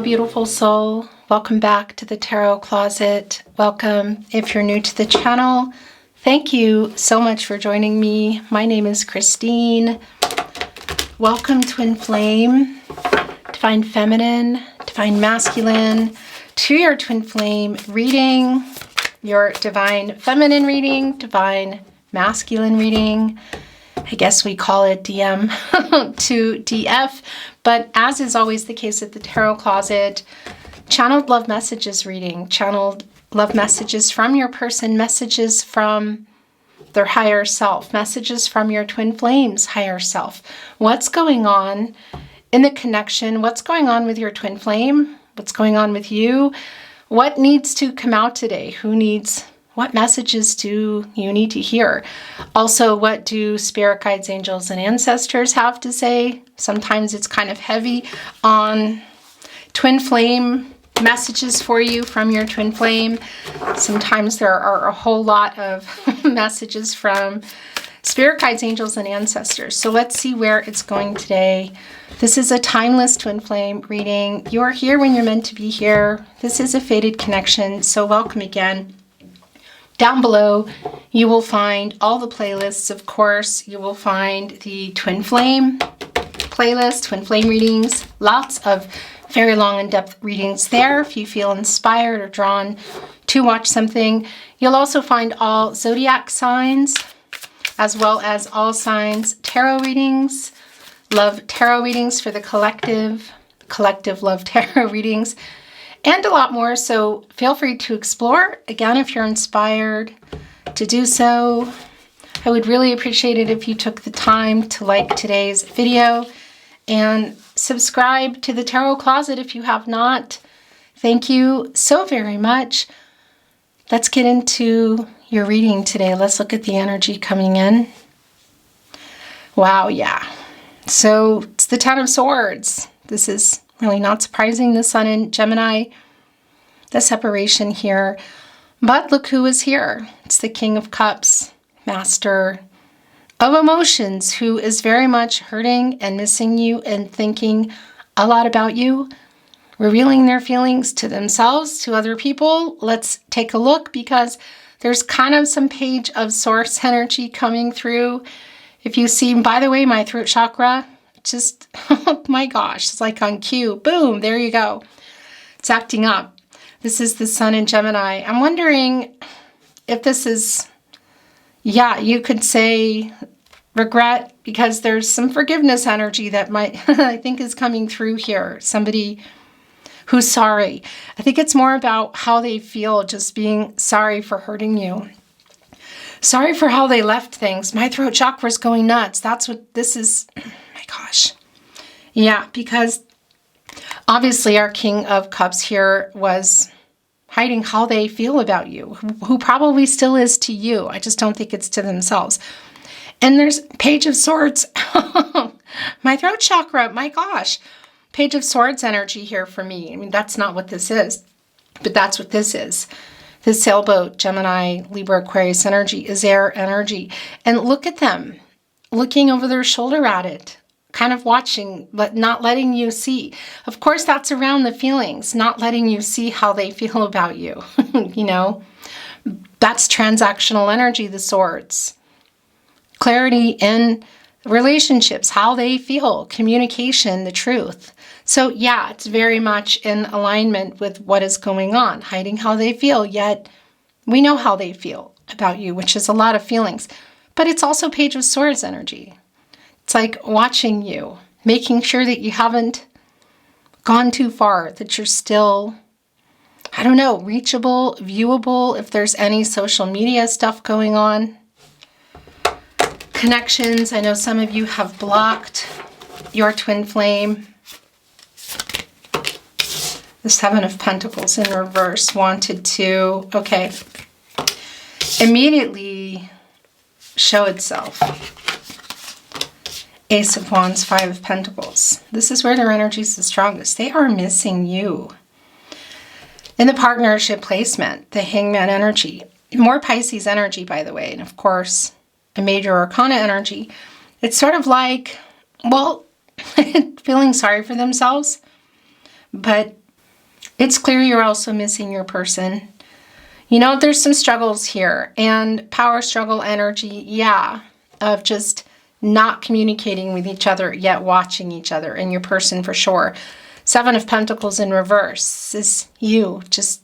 beautiful soul. Welcome back to the Tarot Closet. Welcome if you're new to the channel. Thank you so much for joining me. My name is Christine. Welcome, Twin Flame, Divine Feminine, Divine Masculine, to your Twin Flame reading, your Divine Feminine reading, Divine Masculine reading. I guess we call it DM to DF, but as is always the case at the Tarot Closet, channeled love messages reading, channeled love messages from your person, messages from their higher self, messages from your Twin Flame's higher self. What's going on in the connection? What's going on with your Twin Flame? What's going on with you? What needs to come out today? What messages do you need to hear? Also, what do spirit guides, angels, and ancestors have to say? Sometimes it's kind of heavy on Twin Flame messages for you from your Twin Flame. Sometimes there are a whole lot of messages from spirit guides, angels, and ancestors. So let's see where it's going today. This is a timeless Twin Flame reading. You're here when you're meant to be here. This is a fated connection, so welcome again. Down below, you will find all the playlists. Of course, you will find the Twin Flame playlist, Twin Flame readings, lots of very long in-depth readings there if you feel inspired or drawn to watch something. You'll also find all zodiac signs, as well as all signs tarot readings, love tarot readings for the collective love tarot readings, and a lot more, so feel free to explore. Again, if you're inspired to do so, I would really appreciate it if you took the time to like today's video and subscribe to the Tarot Closet if you have not. Thank you so very much. Let's get into your reading today. Let's look at the energy coming in. Wow, yeah. So it's the Ten of Swords. This is really not surprising, the Sun in Gemini, the separation here. But look who is here. It's the King of Cups, Master of Emotions, who is very much hurting and missing you and thinking a lot about you, revealing their feelings to themselves, to other people. Let's take a look, because there's kind of some Page of Swords energy coming through. If you see, by the way, my throat chakra, just, oh my gosh, it's like on cue. Boom, there you go. It's acting up. This is the Sun in Gemini. I'm wondering if this is, yeah, you could say regret, because there's some forgiveness energy that might, I think, is coming through here. Somebody who's sorry. I think it's more about how they feel, just being sorry for hurting you. Sorry for how they left things. My throat chakra is going nuts. That's what this is. My gosh. Yeah, because obviously our King of Cups here was hiding how they feel about you, who probably still is to you. I just don't think it's to themselves. And there's Page of Swords. My throat chakra, my gosh. Page of Swords energy here for me. I mean, that's not what this is, but that's what this is. This sailboat, Gemini, Libra, Aquarius energy is air energy. And look at them, looking over their shoulder at it, kind of watching, but not letting you see. Of course, that's around the feelings, not letting you see how they feel about you. You know, that's transactional energy, the swords. Clarity in relationships, how they feel, communication, the truth. So yeah, it's very much in alignment with what is going on, hiding how they feel, yet we know how they feel about you, which is a lot of feelings. But it's also Page of Swords energy. It's like watching you, making sure that you haven't gone too far, that you're still, I don't know, reachable, viewable, if there's any social media stuff going on. Connections, I know some of you have blocked your Twin Flame. The Seven of Pentacles in reverse wanted to, okay, immediately show itself. Ace of Wands, Five of Pentacles. This is where their energy is the strongest. They are missing you. In the partnership placement, the Hangman energy. More Pisces energy, by the way. And of course, a Major Arcana energy. It's sort of like, well, feeling sorry for themselves, but It's clear you're also missing your person. You know, there's some struggles here, and power struggle energy, yeah, of just not communicating with each other, yet watching each other, and your person for sure. Seven of Pentacles in reverse is you. Just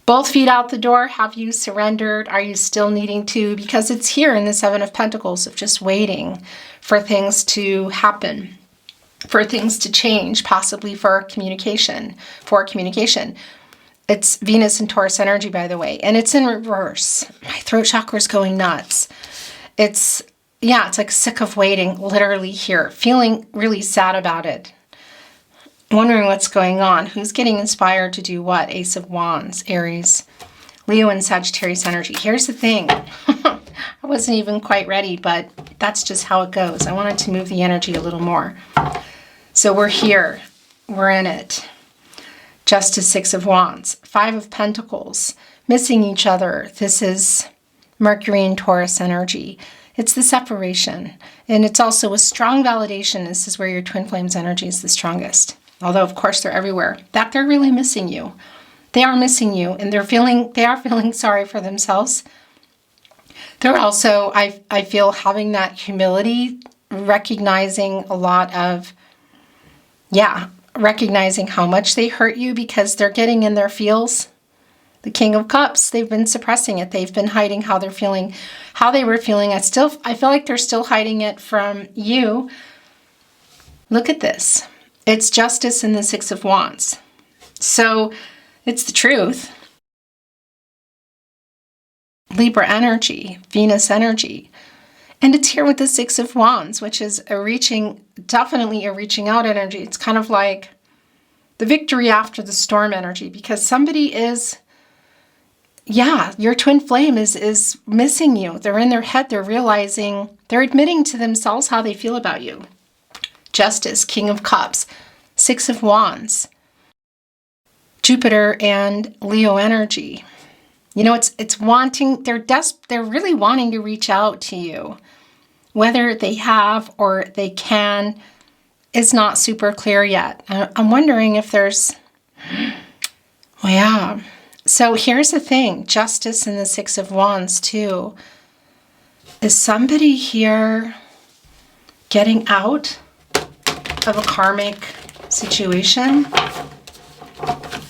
both feet out the door. Have you surrendered? Are you still needing to? Because it's here in the Seven of Pentacles of just waiting for things to happen, for things to change, possibly for communication, It's Venus and Taurus energy, by the way, and it's in reverse. My throat chakra is going nuts. It's like sick of waiting, literally here, feeling really sad about it. Wondering what's going on. Who's getting inspired to do what? Ace of Wands, Aries, Leo, and Sagittarius energy. Here's the thing. I wasn't even quite ready, but that's just how it goes. I wanted to move the energy a little more. So we're here. We're in it. Justice, Six of Wands, Five of Pentacles, missing each other. This is Mercury and Taurus energy. It's the separation. And it's also a strong validation. This is where your twin flames energy is the strongest. Although, of course, they're everywhere. That they're really missing you. They are missing you, and they are feeling sorry for themselves. They're also, I feel, having that humility, recognizing a lot of, recognizing how much they hurt you because they're getting in their feels. The King of Cups, they've been suppressing it. They've been hiding how they're feeling, how they were feeling. I feel like they're still hiding it from you. Look at this. It's Justice and the Six of Wands. So it's the truth. Libra energy, Venus energy. And it's here with the Six of Wands, which is definitely a reaching out energy. It's kind of like the victory after the storm energy, because somebody is, your twin flame is missing you. They're in their head. They're realizing, they're admitting to themselves how they feel about you. Justice, King of Cups, Six of Wands, Jupiter and Leo energy. You know, it's wanting, they're really wanting to reach out to you. Whether they have or they can is not super clear yet. I'm wondering if there's, So here's the thing, Justice and the Six of Wands too. Is somebody here getting out of a karmic situation?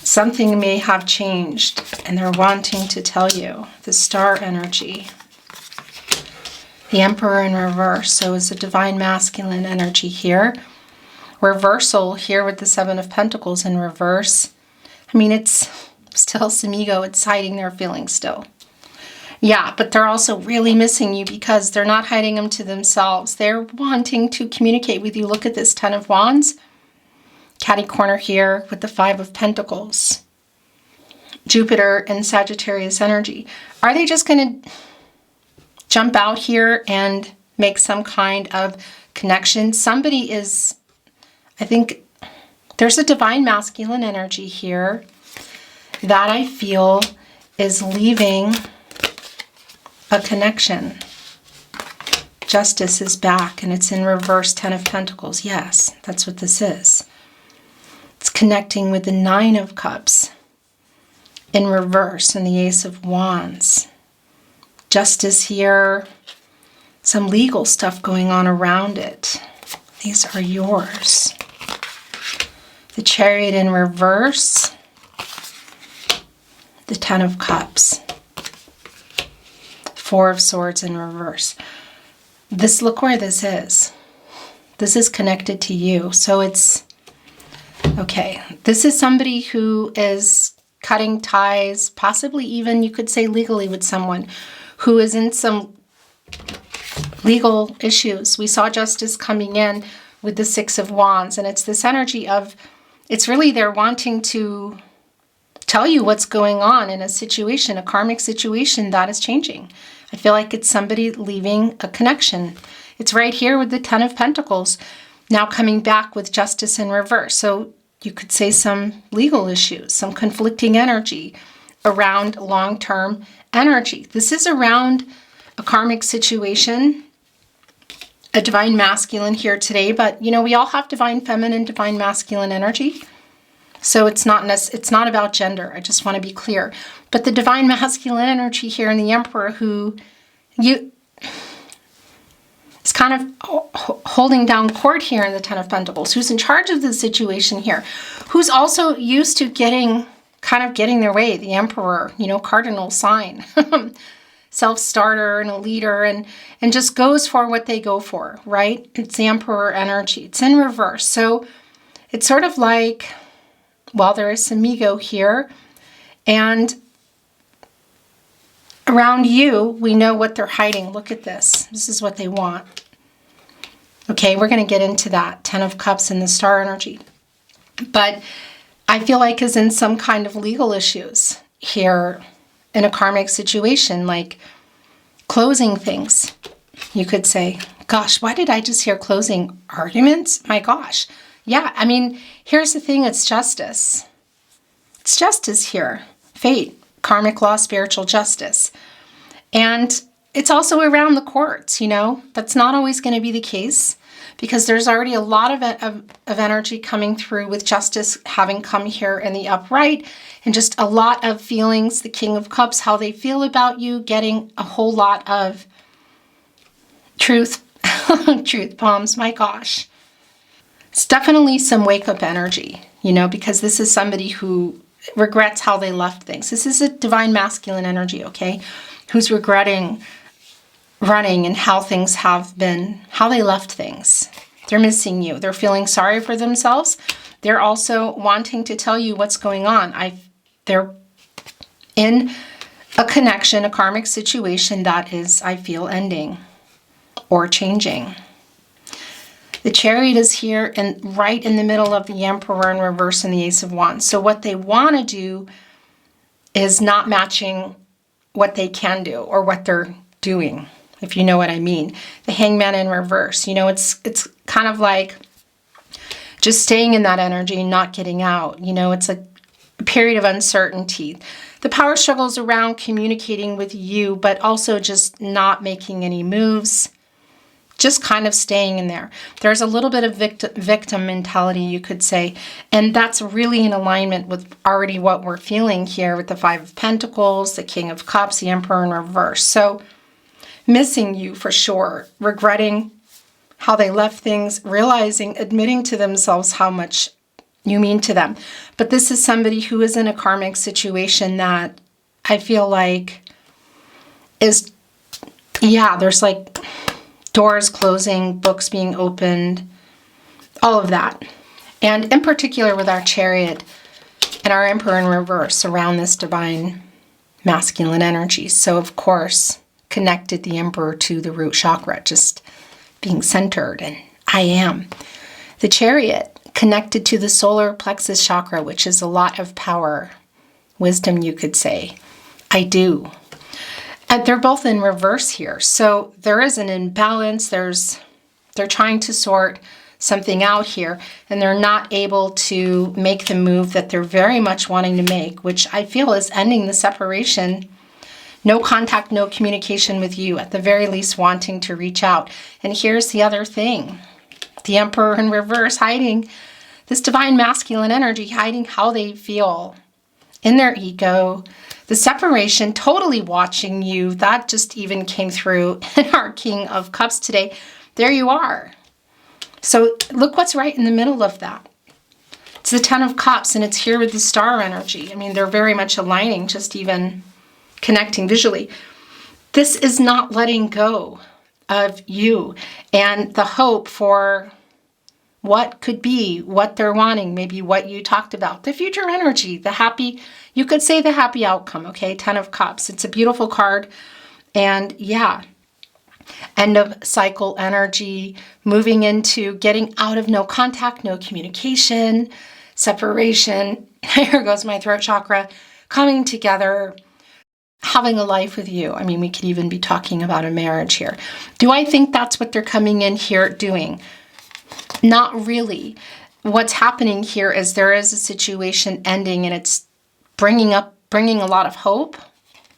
Something may have changed and they're wanting to tell you. The Star energy. The Emperor in reverse. So it's a divine masculine energy here. Reversal here with the Seven of Pentacles in reverse. I mean, it's still some ego. It's hiding their feelings still. But they're also really missing you because they're not hiding them to themselves. They're wanting to communicate with you. Look at this Ten of Wands. Catty corner here with the Five of Pentacles. Jupiter and Sagittarius energy. Are they just going to jump out here and make some kind of connection? Somebody is, I think there's a divine masculine energy here that I feel is leaving a connection. Justice is back and it's in reverse, Ten of Pentacles. Yes, that's what this is. It's connecting with the Nine of Cups in reverse and the Ace of Wands. Justice here, some legal stuff going on around it. These are yours. The Chariot in reverse, the Ten of Cups, Four of Swords in reverse. Look where this is. This is connected to you. So it's, okay, this is somebody who is cutting ties, possibly even you could say legally with someone who is in some legal issues. We saw Justice coming in with the Six of Wands, and it's this energy of, it's really they're wanting to tell you what's going on in a situation, a karmic situation that is changing. I feel like it's somebody leaving a connection. It's right here with the Ten of Pentacles, now coming back with Justice in reverse. So you could say some legal issues, some conflicting energy around long-term energy. This is around a karmic situation, a divine masculine here today, but you know, we all have divine feminine, divine masculine energy. So it's not about gender. I just want to be clear. But the divine masculine energy here in the Emperor, who is kind of holding down court here in the Ten of Pentacles, who's in charge of the situation here, who's also used to getting their way. The Emperor, cardinal sign, self-starter and a leader, and just goes for what they go for, right? It's the Emperor energy. It's in reverse. So it's sort of like, well, there is some ego here, and around you, we know what they're hiding. Look at this. This is what they want. Okay, we're going to get into that. 10 of Cups and the Star energy. But I feel like is in some kind of legal issues here in a karmic situation, like closing things. You could say, gosh, why did I just hear closing arguments? My gosh. Yeah, I mean, here's the thing. It's justice. It's justice here. Fate, karmic law, spiritual justice. And it's also around the courts, That's not always going to be the case because there's already a lot of energy coming through with justice having come here in the upright, and just a lot of feelings, the King of Cups, how they feel about you, getting a whole lot of truth bombs. My gosh. It's definitely some wake-up energy, because this is somebody who regrets how they left things. This is a divine masculine energy, okay? Who's regretting running and how things have been, how they left things. They're missing you. They're feeling sorry for themselves. They're also wanting to tell you what's going on. They're in a connection, a karmic situation that is, I feel, ending or changing. The Chariot is here and right in the middle of the Emperor in reverse and the Ace of Wands. So what they want to do is not matching what they can do or what they're doing, if you know what I mean. The Hangman in reverse. It's kind of like just staying in that energy and not getting out. It's a period of uncertainty. The power struggles around communicating with you, but also just not making any moves. Just kind of staying in there. There's a little bit of victim mentality, you could say. And that's really in alignment with already what we're feeling here with the Five of Pentacles, the King of Cups, the Emperor in reverse. So missing you for sure. Regretting how they left things. Realizing, admitting to themselves how much you mean to them. But this is somebody who is in a karmic situation that I feel like is, there's like doors closing, books being opened, all of that. And in particular with our Chariot and our Emperor in reverse around this divine masculine energy. So of course, connected the Emperor to the root chakra, just being centered and I am. The Chariot connected to the solar plexus chakra, which is a lot of power, wisdom, you could say. I do. And they're both in reverse here. So there is an imbalance. They're trying to sort something out here, and they're not able to make the move that they're very much wanting to make, which I feel is ending the separation. No contact, no communication with you, at the very least wanting to reach out. And here's the other thing. The Emperor in reverse hiding this divine masculine energy, hiding how they feel in their ego. The separation, totally watching you. That just even came through in our King of Cups today. There you are. So look what's right in the middle of that. It's the Ten of Cups, and it's here with the Star energy. I mean, they're very much aligning, just even connecting visually. This is not letting go of you and the hope for what could be, what they're wanting, maybe what you talked about, the future energy, the happy, you could say the happy outcome, okay? 10 of Cups. It's a beautiful card. And yeah, end of cycle energy, moving into getting out of no contact, no communication, separation. Here goes my throat chakra, coming together, having a life with you. I mean, we could even be talking about a marriage here. Do I think that's what they're coming in here doing? Not really. What's happening here is there is a situation ending, and it's bringing a lot of hope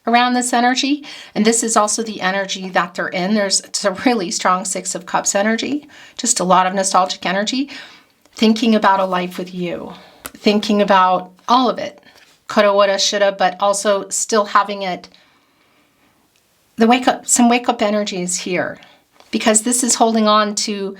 around this energy. And this is also the energy that they're in. It's a really strong Six of Cups energy, just a lot of nostalgic energy, thinking about a life with you. thinking about all of it. Coulda, woulda, shoulda, but also still having it, some wake up energies here, because this is holding on to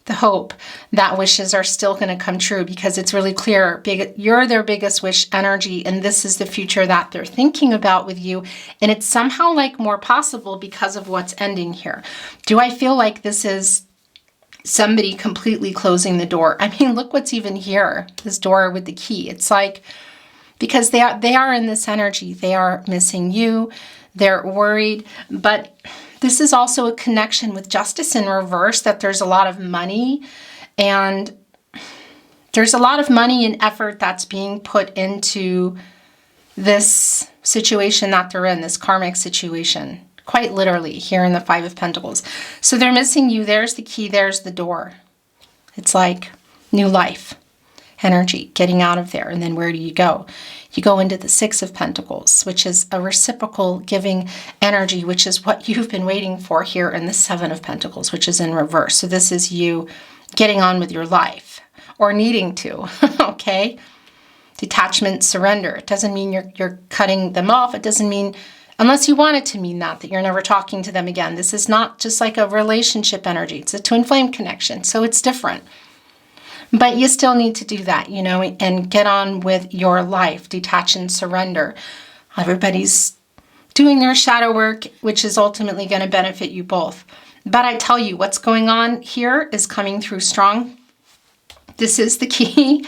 the hope that wishes are still going to come true, because it's really clear you're their biggest wish energy, and this is the future that they're thinking about with you. And it's somehow like more possible because of what's ending here. Do I feel like this is somebody completely closing the door? I mean, look what's even here, this door with the key. It's like, because they are in this energy, they are missing you, they're worried, but this is also a connection with justice in reverse, that there's a lot of money, and there's a lot of money and effort that's being put into this situation that they're in, this karmic situation, quite literally here in the Five of Pentacles. So they're missing you. There's the key, there's the door. It's like new life energy, getting out of there. And then where do you go? You go into the Six of Pentacles, which is a reciprocal giving energy, which is what you've been waiting for here in the Seven of Pentacles, which is in reverse. So this is you getting on with your life, or needing to, okay? Detachment, surrender. It doesn't mean you're cutting them off. It doesn't mean, unless you want it to mean that you're never talking to them again. This is not just like a relationship energy. It's a twin flame connection, so it's different. But you still need to do that, you know, and get on with your life, detach and surrender. Everybody's doing their shadow work, which is ultimately going to benefit you both. But I tell you, what's going on here is coming through strong. This is the key.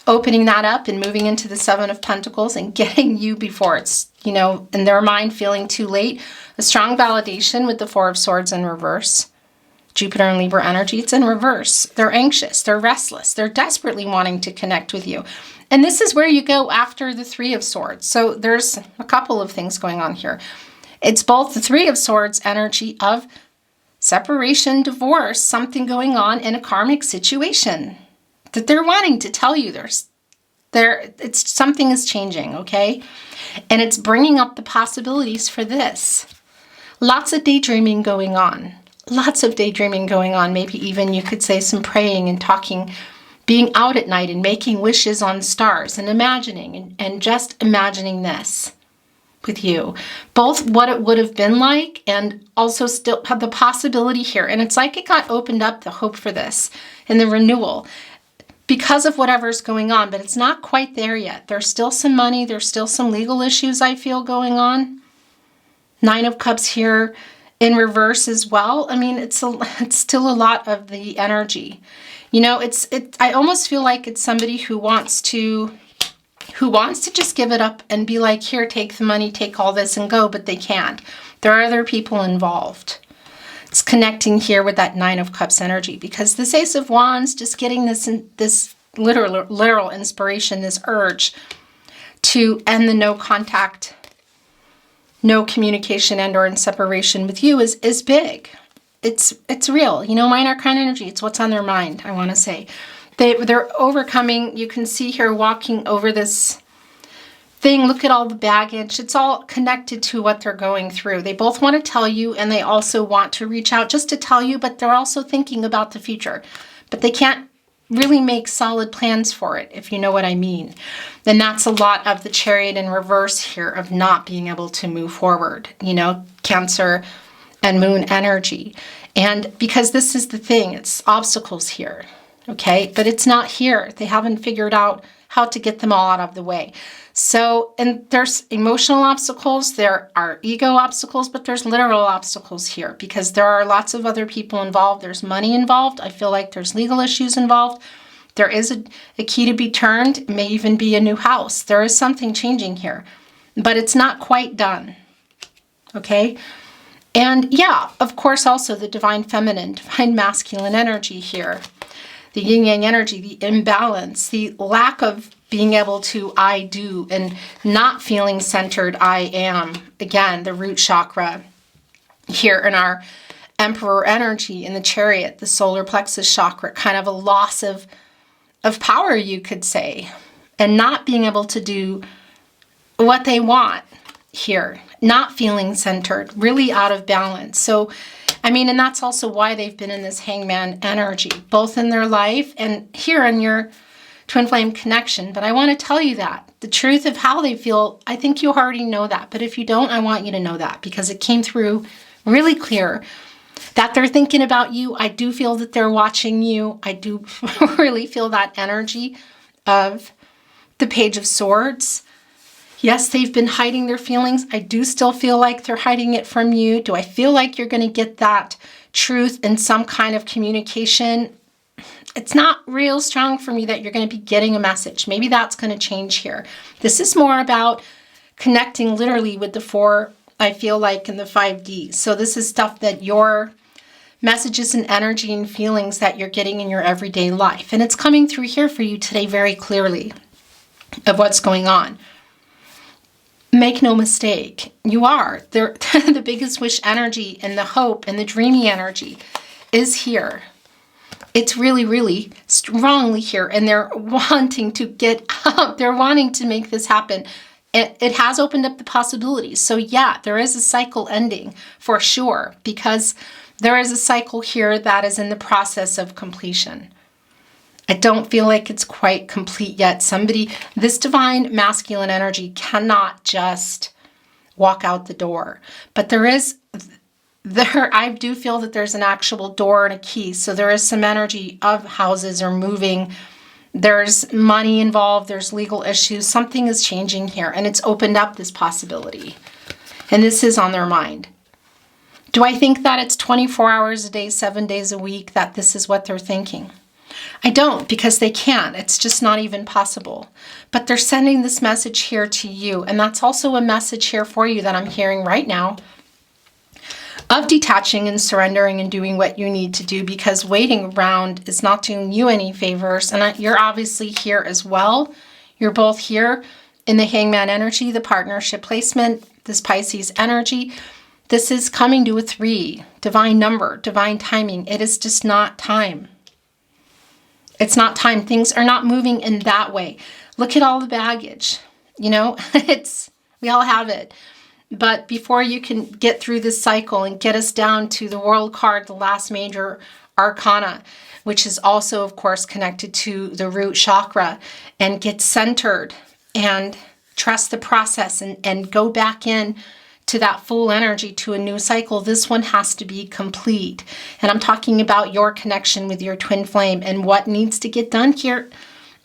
Opening that up and moving into the Seven of Pentacles and getting you before it's, you know, in their mind feeling too late. A strong validation with the Four of Swords in reverse. Jupiter and Libra energy, it's in reverse. They're anxious, they're restless, they're desperately wanting to connect with you. And this is where you go after the Three of Swords. So there's a couple of things going on here. It's both the Three of Swords energy of separation, divorce, something going on in a karmic situation that they're wanting to tell you it's something is changing, okay? And it's bringing up the possibilities for this. Lots of daydreaming going on. Lots of daydreaming going on. Maybe even you could say some praying and talking, being out at night and making wishes on stars and imagining and just imagining this with you. Both what it would have been like and also still have the possibility here. And it's like it got opened up, the hope for this and the renewal because of whatever's going on, but it's not quite there yet. There's still some money. There's still some legal issues I feel going on. Nine of Cups here in reverse as well. I mean, it's still a lot of the energy. You know, I almost feel like it's somebody who wants to just give it up and be like, here, take the money, take all this and go, but they can't. There are other people involved. It's connecting here with that Nine of Cups energy, because this Ace of Wands, just getting this literal inspiration, this urge to end the no contact, no communication and or in separation with you is big. It's real. You know, Minor Arcana energy, it's what's on their mind, I want to say. They're overcoming, you can see here walking over this thing. Look at all the baggage. It's all connected to what they're going through. They both want to tell you, and they also want to reach out just to tell you, but they're also thinking about the future. But they can't really make solid plans for it, if you know what I mean. Then that's a lot of the Chariot in reverse here of not being able to move forward, you know, Cancer and Moon energy. And because this is the thing, it's obstacles here, okay? But it's not here. They haven't figured out how to get them all out of the way. So, and there's emotional obstacles, there are ego obstacles, but there's literal obstacles here because there are lots of other people involved. There's money involved. I feel like there's legal issues involved. There is a key to be turned. It may even be a new house. There is something changing here, but it's not quite done, okay? And yeah, of course, also the divine feminine, divine masculine energy here, the yin-yang energy, the imbalance, the lack of being able to I do and not feeling centered I am. Again, the root chakra here in our Emperor energy in the Chariot, the solar plexus chakra, kind of a loss of power, you could say, and not being able to do what they want here, not feeling centered, really out of balance. So, I mean, and that's also why they've been in this Hangman energy, both in their life and here in your twin flame connection, but I want to tell you that. The truth of how they feel, I think you already know that. But if you don't, I want you to know that because it came through really clear that they're thinking about you. I do feel that they're watching you. I do really feel that energy of the Page of Swords. Yes, they've been hiding their feelings. I do still feel like they're hiding it from you. Do I feel like you're going to get that truth in some kind of communication? It's not real strong for me that you're going to be getting a message. Maybe that's going to change here. This is more about connecting literally with the 4, I feel like, in the 5D. So this is stuff that your messages and energy and feelings that you're getting in your everyday life. And it's coming through here for you today very clearly of what's going on. Make no mistake, you are. The biggest wish energy and the hope and the dreamy energy is here. It's really, really strongly here, and they're wanting to get out. They're wanting to make this happen. It has opened up the possibilities. So yeah, there is a cycle ending for sure, because there is a cycle here that is in the process of completion. I don't feel like it's quite complete yet. This divine masculine energy cannot just walk out the door, but I do feel that there's an actual door and a key. So there is some energy of houses are moving. There's money involved. There's legal issues. Something is changing here, and it's opened up this possibility. And this is on their mind. Do I think that it's 24 hours a day, 7 days a week, that this is what they're thinking? I don't, because they can't. It's just not even possible. But they're sending this message here to you. And that's also a message here for you that I'm hearing right now, of detaching and surrendering and doing what you need to do, because waiting around is not doing you any favors. And you're obviously here as well. You're both here in the Hangman energy, the partnership placement, this Pisces energy. This is coming to a 3, divine number, divine timing. It is just not time. It's not time. Things are not moving in that way. Look at all the baggage. We all have it. But before you can get through this cycle and get us down to the World card, the last major arcana, which is also, of course, connected to the root chakra, and get centered and trust the process and go back in to that full energy, to a new cycle, this one has to be complete. And I'm talking about your connection with your twin flame and what needs to get done here,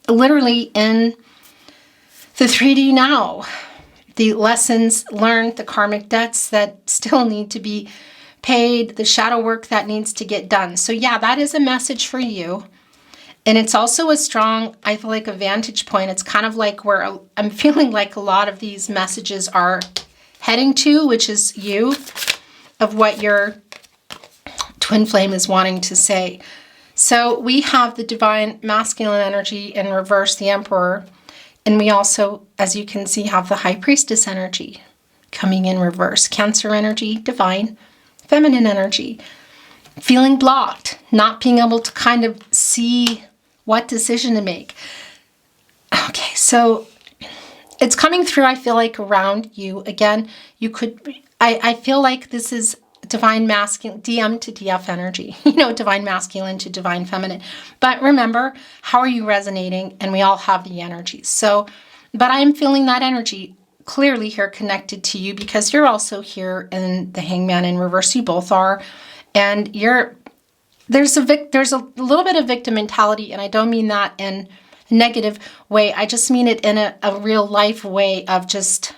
literally in the 3D now. The lessons learned, the karmic debts that still need to be paid, the shadow work that needs to get done. So yeah, that is a message for you. And it's also a strong, I feel like, a vantage point. It's kind of like where I'm feeling like a lot of these messages are heading to, which is you, of what your twin flame is wanting to say. So we have the divine masculine energy in reverse, the Emperor. And we also, as you can see, have the High Priestess energy coming in reverse. Cancer energy, divine, feminine energy. Feeling blocked, not being able to kind of see what decision to make. Okay, so it's coming through, I feel like, around you. Again, I feel like this is divine masculine, DM to DF energy, divine masculine to divine feminine. But remember, how are you resonating? And we all have the energies. So, but I'm feeling that energy clearly here connected to you, because you're also here in the Hangman in reverse. You both are. And there's a little bit of victim mentality, and I don't mean that in a negative way. I just mean it in a real life way of just,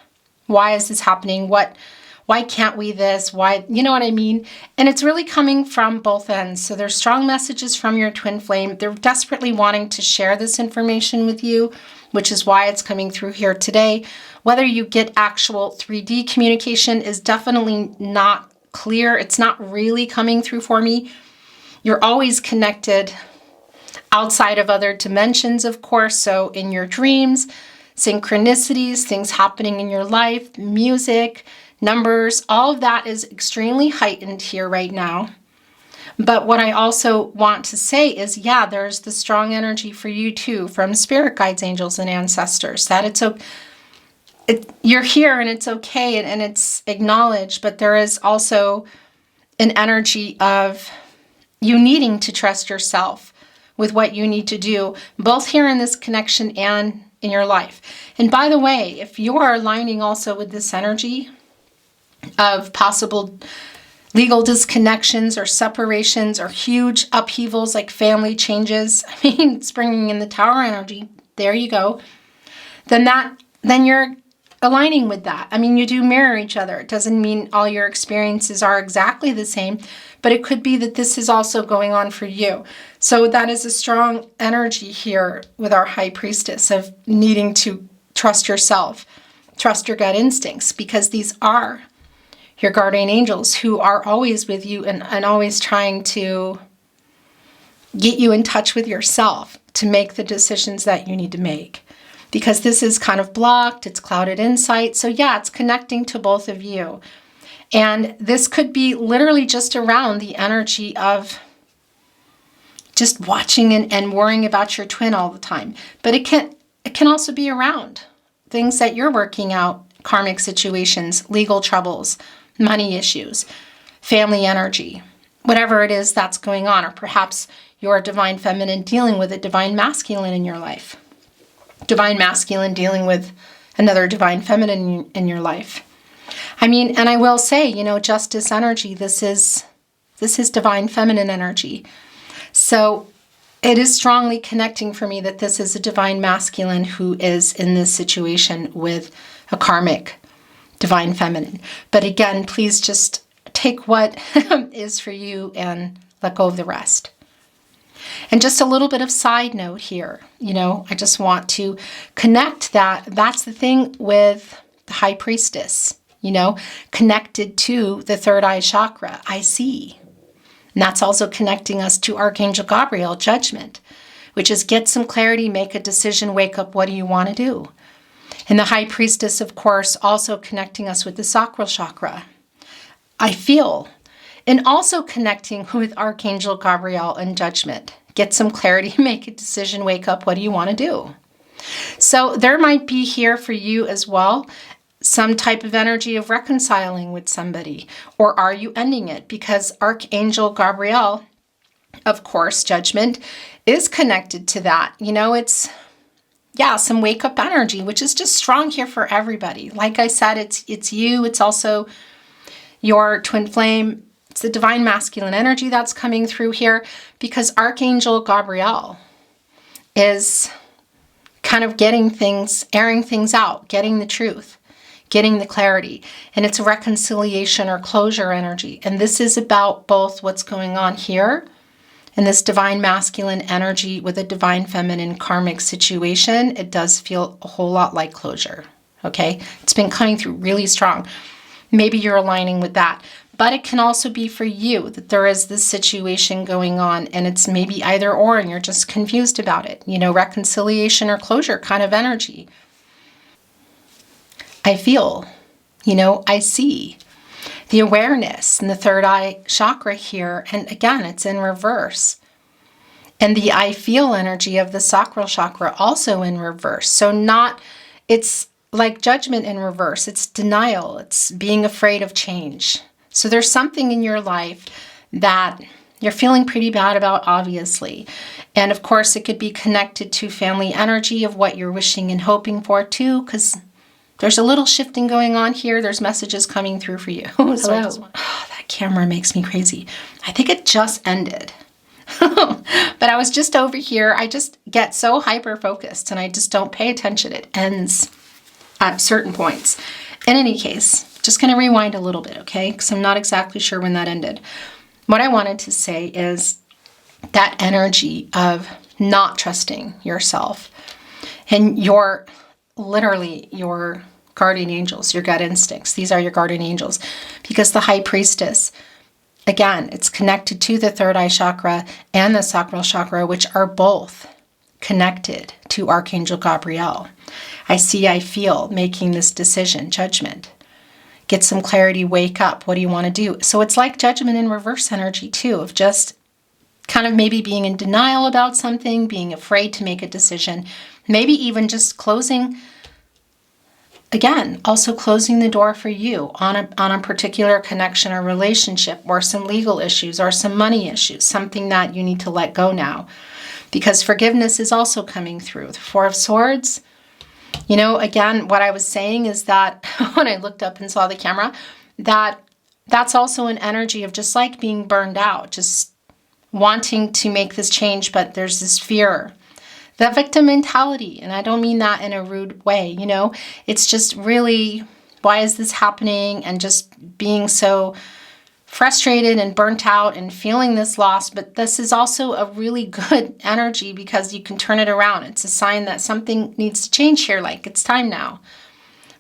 why is this happening? Why can't we this? Why, you know what I mean? And it's really coming from both ends. So there's strong messages from your twin flame. They're desperately wanting to share this information with you, which is why it's coming through here today. Whether you get actual 3D communication is definitely not clear. It's not really coming through for me. You're always connected outside of other dimensions, of course. So in your dreams, synchronicities, things happening in your life, music, numbers, all of that is extremely heightened here right now. But what I also want to say is, yeah, there's the strong energy for you too, from spirit guides, angels, and ancestors, that you're here and it's okay and it's acknowledged, but there is also an energy of you needing to trust yourself with what you need to do, both here in this connection and in your life. And by the way, if you are aligning also with this energy of possible legal disconnections or separations or huge upheavals like family changes, I mean, it's bringing in the Tower energy, there you go, then you're aligning with that. I mean, you do mirror each other. It doesn't mean all your experiences are exactly the same, but it could be that this is also going on for you. So that is a strong energy here with our High Priestess of needing to trust yourself, trust your gut instincts, because these are your guardian angels who are always with you and always trying to get you in touch with yourself to make the decisions that you need to make. Because this is kind of blocked, it's clouded insight. So yeah, it's connecting to both of you. And this could be literally just around the energy of just watching and worrying about your twin all the time. But it can also be around things that you're working out, karmic situations, legal troubles, money issues, family energy, whatever it is that's going on. Or perhaps you're a divine feminine dealing with a divine masculine in your life. Divine masculine dealing with another divine feminine in your life. I mean, and I will say, justice energy, this is divine feminine energy. So it is strongly connecting for me that this is a divine masculine who is in this situation with a karmic divine feminine. But again, please just take what is for you and let go of the rest. And just a little bit of side note here, I just want to connect that's the thing with the High Priestess, connected to the third eye chakra, I see. And that's also connecting us to Archangel Gabriel, judgment, which is get some clarity, make a decision, wake up, what do you want to do? And the High Priestess, of course, also connecting us with the sacral chakra, I feel. And also connecting with Archangel Gabriel and judgment. Get some clarity, make a decision, wake up, what do you want to do? So there might be here for you as well some type of energy of reconciling with somebody. Or are you ending it? Because Archangel Gabriel, of course, judgment, is connected to that. It's, some wake up energy, which is just strong here for everybody. Like I said, it's you. It's also your twin flame. It's the divine masculine energy that's coming through here because Archangel Gabriel is kind of getting things, airing things out, getting the truth, getting the clarity. And it's a reconciliation or closure energy. And this is about both what's going on here and this divine masculine energy with a divine feminine karmic situation. It does feel a whole lot like closure. Okay? It's been coming through really strong. Maybe you're aligning with that. But it can also be for you that there is this situation going on and it's maybe either or and you're just confused about it. Reconciliation or closure kind of energy. I feel, I see the awareness in the third eye chakra here. And again, it's in reverse. And the I feel energy of the sacral chakra also in reverse. So it's like judgment in reverse. It's denial. It's being afraid of change. So there's something in your life that you're feeling pretty bad about, obviously. And of course, it could be connected to family energy of what you're wishing and hoping for too, because there's a little shifting going on here. There's messages coming through for you. So that camera makes me crazy. I think it just ended. But I was just over here. I just get so hyper-focused and I just don't pay attention. It ends at certain points. In any case, just going to rewind a little bit, okay? Because I'm not exactly sure when that ended. What I wanted to say is that energy of not trusting yourself and literally your guardian angels, your gut instincts. These are your guardian angels. Because the High Priestess, again, it's connected to the third eye chakra and the sacral chakra, which are both connected to Archangel Gabriel. I see, I feel, making this decision, judgment. Get some clarity, wake up. What do you want to do? So it's like judgment in reverse energy too, of just kind of maybe being in denial about something, being afraid to make a decision, maybe even just closing, again, also closing the door for you on a particular connection or relationship or some legal issues or some money issues, something that you need to let go now. because forgiveness is also coming through. The Four of Swords, you know, again, what I was saying is that when I looked up and saw the camera, that's also an energy of just like being burned out, just wanting to make this change, but there's this fear. The victim mentality, and I don't mean that in a rude way, you know, it's just really, why is this happening? And just being so frustrated and burnt out and feeling this loss. But this is also a really good energy because you can turn it around. It's a sign that something needs to change here, like it's time now.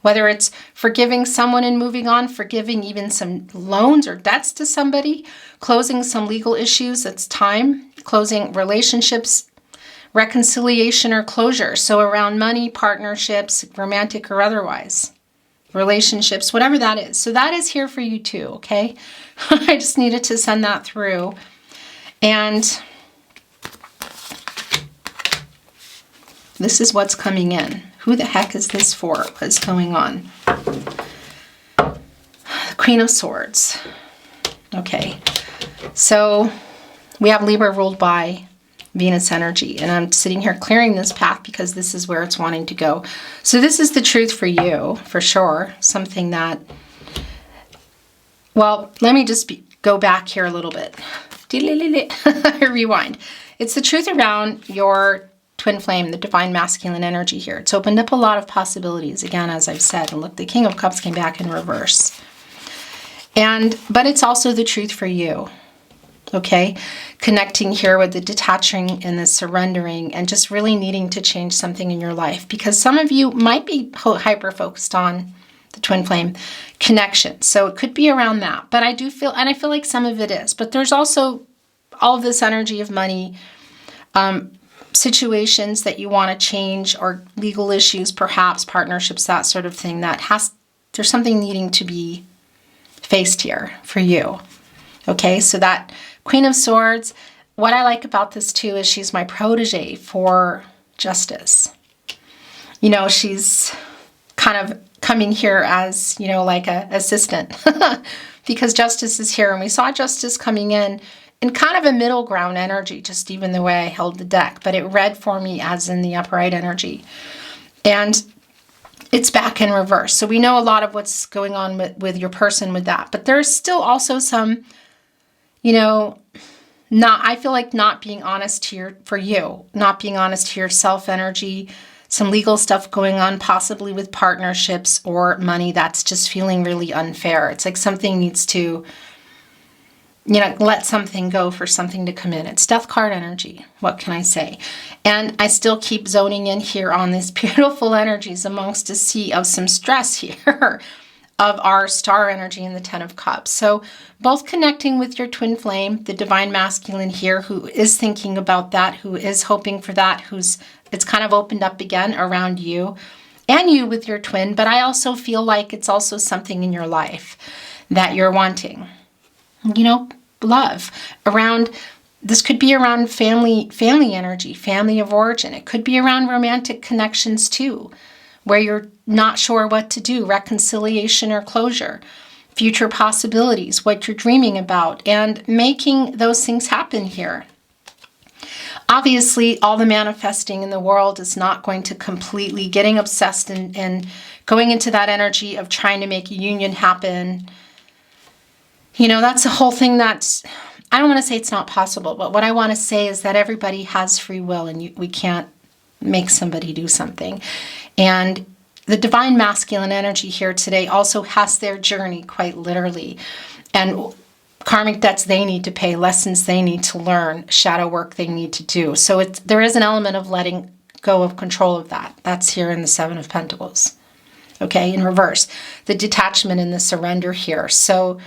Whether it's forgiving someone and moving on, forgiving even some loans or debts to somebody, closing some legal issues, it's time, closing relationships, reconciliation or closure. So around money, partnerships, romantic or otherwise, relationships, whatever that is. So that is here for you too, okay? I just needed to send that through. And this is what's coming in. Who the heck is this for? What's going on? Queen of Swords. Okay. So we have Libra ruled by Venus energy, and I'm sitting here clearing this path because this is where it's wanting to go. So this is the truth for you, for sure. Something that, well, let me just go back here a little bit. Rewind. It's the truth around your twin flame, the divine masculine energy here. It's opened up a lot of possibilities, again, as I've said. And look, the King of Cups came back in reverse. But it's also the truth for you. Okay, connecting here with the detaching and the surrendering and just really needing to change something in your life, because some of you might be hyper focused on the twin flame connection. So it could be around that, but I do feel, and I feel like some of it is, but there's also all of this energy of money, situations that you want to change, or legal issues, perhaps partnerships, that sort of thing there's something needing to be faced here for you. Okay, so that Queen of Swords, what I like about this too is she's my protege for justice. You know, she's kind of coming here as, you know, like a assistant because justice is here. And we saw justice coming in kind of a middle ground energy, just even the way I held the deck, but it read for me as in the upright energy. And it's back in reverse. So we know a lot of what's going on with your person with that, but there's still also some, you know, I feel like not being honest to not being honest to yourself energy, some legal stuff going on, possibly with partnerships or money that's just feeling really unfair. It's like something needs to, you know, let something go for something to come in. It's Death card energy. What can I say? And I still keep zoning in here on these beautiful energies amongst a sea of some stress here of our star energy in the Ten of Cups. So both connecting with your twin flame, the divine masculine here, who is thinking about that, who is hoping for that, it's kind of opened up again around you and you with your twin. But I also feel like it's also something in your life that you're wanting, you know, love around. This could be around family energy, family of origin. It could be around romantic connections too, where you're not sure what to do, reconciliation or closure, future possibilities, what you're dreaming about, and making those things happen here. Obviously, all the manifesting in the world is not going to completely getting obsessed and going into that energy of trying to make a union happen. You know, that's a whole thing that's, I don't want to say it's not possible, but what I want to say is that everybody has free will and we can't make somebody do something. And the divine masculine energy here today also has their journey quite literally, and karmic debts they need to pay, lessons they need to learn, shadow work they need to do. So there is an element of letting go of control of that. That's here in the Seven of Pentacles. Okay, in reverse, the detachment and the surrender here. So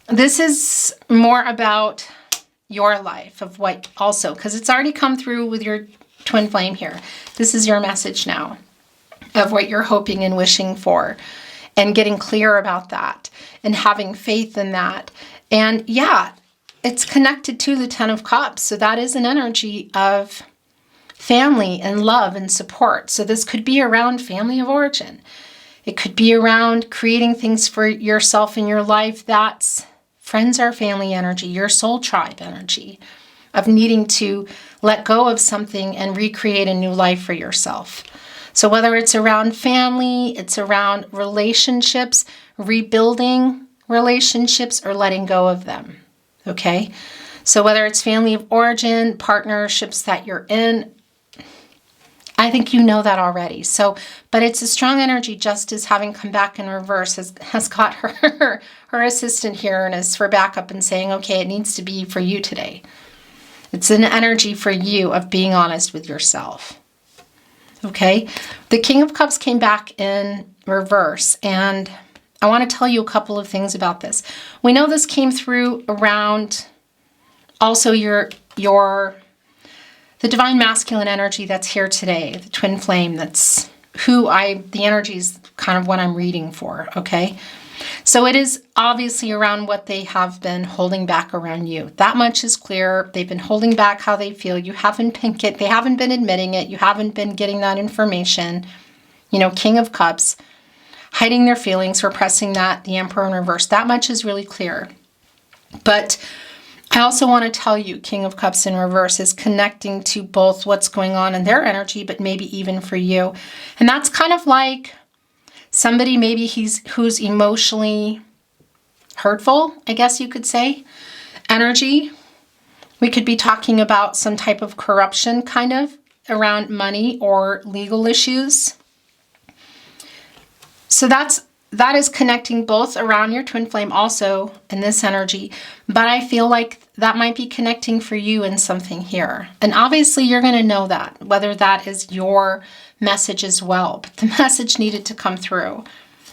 this is more about your life of what also, because it's already come through with your twin flame here. This is your message now of what you're hoping and wishing for, and getting clear about that and having faith in that. And yeah, it's connected to the Ten of Cups. So that is an energy of family and love and support. So this could be around family of origin. It could be around creating things for yourself in your life. That's friends or family energy, your soul tribe energy. of needing to let go of something and recreate a new life for yourself. So whether it's around family, it's around relationships, rebuilding relationships, or letting go of them, okay? So whether it's family of origin, partnerships that you're in, I think you know that already. So, but it's a strong energy, just as having come back in reverse has got her assistant here and is for backup and saying, okay, it needs to be for you today. It's an energy for you of being honest with yourself. Okay? The King of Cups came back in reverse, and I want to tell you a couple of things about this. We know this came through around also the divine masculine energy that's here today, the twin flame, that's the energy is kind of what I'm reading for, okay? So it is obviously around what they have been holding back around you. That much is clear. They've been holding back how they feel. They haven't been admitting it. You haven't been getting that information. King of Cups, hiding their feelings, repressing that, the Emperor in reverse. That much is really clear. But I also want to tell you, King of Cups in reverse is connecting to both what's going on in their energy, but maybe even for you. And that's kind of like somebody maybe who's emotionally hurtful, I guess you could say, energy. We could be talking about some type of corruption kind of around money or legal issues. So that is connecting both around your twin flame also in this energy, but I feel like that might be connecting for you in something here. And obviously you're going to know that, whether that is your message as well, but the message needed to come through.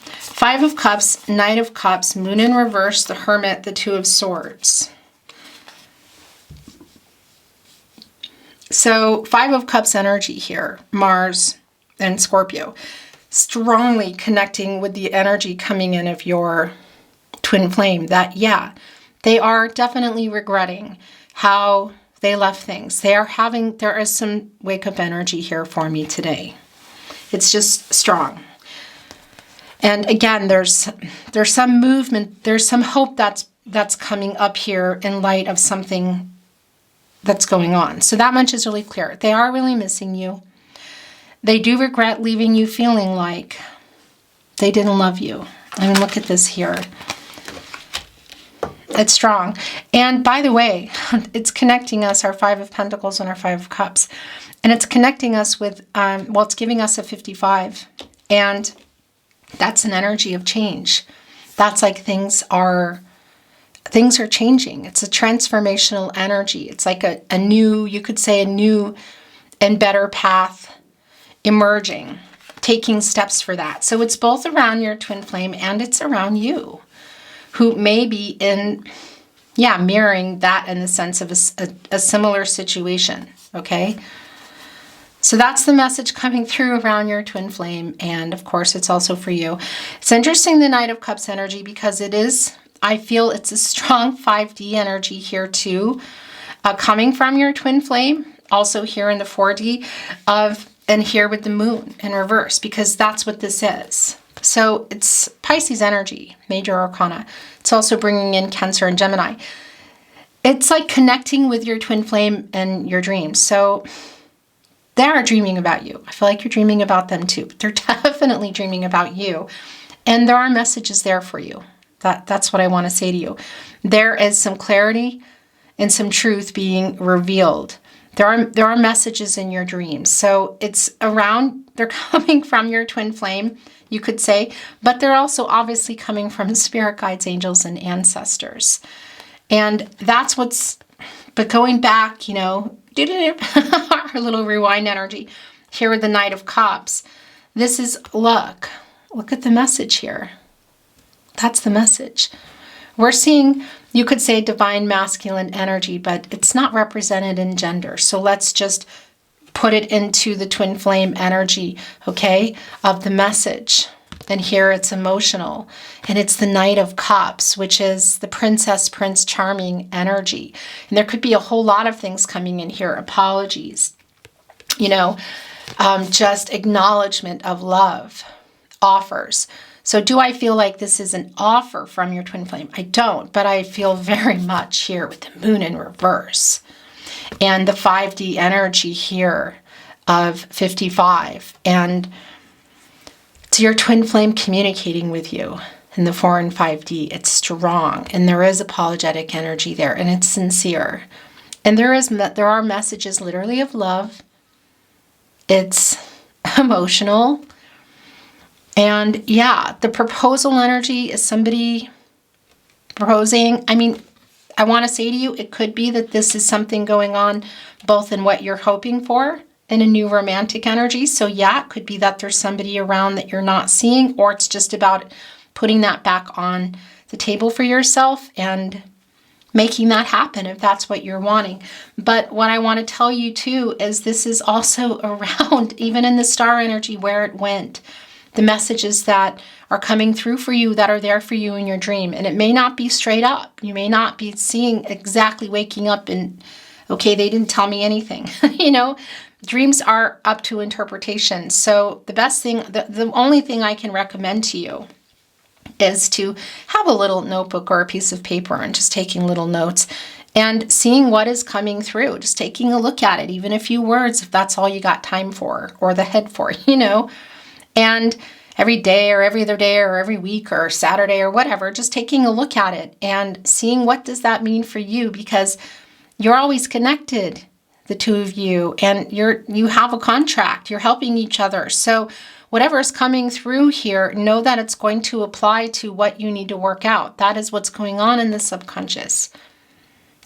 5 of Cups, Knight of Cups, Moon in reverse, the Hermit, the 2 of Swords. So 5 of Cups energy here, Mars and Scorpio, strongly connecting with the energy coming in of your twin flame, that, yeah, they are definitely regretting how they left things. There is some wake-up energy here for me today. It's just strong. And again, there's some movement, there's some hope that's coming up here in light of something that's going on. So that much is really clear. They are really missing you. They do regret leaving you feeling like they didn't love you. I mean, look at this here. It's strong. And by the way, it's connecting us, our 5 of Pentacles and our 5 of Cups. And it's connecting us with, it's giving us a 55. And that's an energy of change. That's like things are changing. It's a transformational energy. It's like a new, you could say a new and better path emerging, taking steps for that. So it's both around your twin flame and it's around you, who may be mirroring that in the sense of a similar situation, okay? So that's the message coming through around your twin flame, and of course it's also for you. It's interesting, the Knight of Cups energy, because I feel it's a strong 5D energy here too, coming from your twin flame, also here in the 4D and here with the Moon in reverse, because that's what this is. So it's Pisces energy, major arcana. It's also bringing in Cancer and Gemini. It's like connecting with your twin flame and your dreams. So they are dreaming about you. I feel like you're dreaming about them too. But they're definitely dreaming about you. And there are messages there for you. That's what I want to say to you. There is some clarity and some truth being revealed. There are messages in your dreams. So they're coming from your twin flame, you could say, but they're also obviously coming from spirit guides, angels, and ancestors. And but going back, our little rewind energy here with the Knight of Cups. This is, look at the message here. That's the message. We're seeing, you could say, divine masculine energy, but it's not represented in gender. So let's just put it into the twin flame energy, okay, of the message. And here it's emotional. And it's the Knight of Cups, which is the Princess, Prince Charming energy. And there could be a whole lot of things coming in here. Apologies, just acknowledgement of love, offers. So do I feel like this is an offer from your twin flame? I don't, but I feel very much here with the Moon in reverse. and the 5D energy here of 55. And it's your twin flame communicating with you in the 4 and 5D. It's strong, and there is apologetic energy there, and it's sincere. And there are messages literally of love. It's emotional. And yeah, the proposal energy is somebody proposing. I mean, I want to say to you, it could be that this is something going on both in what you're hoping for in a new romantic energy. So yeah, it could be that there's somebody around that you're not seeing, or it's just about putting that back on the table for yourself and making that happen if that's what you're wanting. But what I want to tell you too is this is also around, even in the star energy, where it went, the messages that are coming through for you, that are there for you in your dream. And it may not be straight up. You may not be seeing exactly waking up and, okay, they didn't tell me anything. You know, dreams are up to interpretation. So the best thing, the only thing I can recommend to you is to have a little notebook or a piece of paper and just taking little notes and seeing what is coming through, just taking a look at it, even a few words, if that's all you got time for or the head for, you know. And every day or every other day or every week or Saturday or whatever, just taking a look at it and seeing what does that mean for you, because you're always connected, the two of you, and you have a contract, you're helping each other. So whatever is coming through here, know that it's going to apply to what you need to work out. That is what's going on in the subconscious.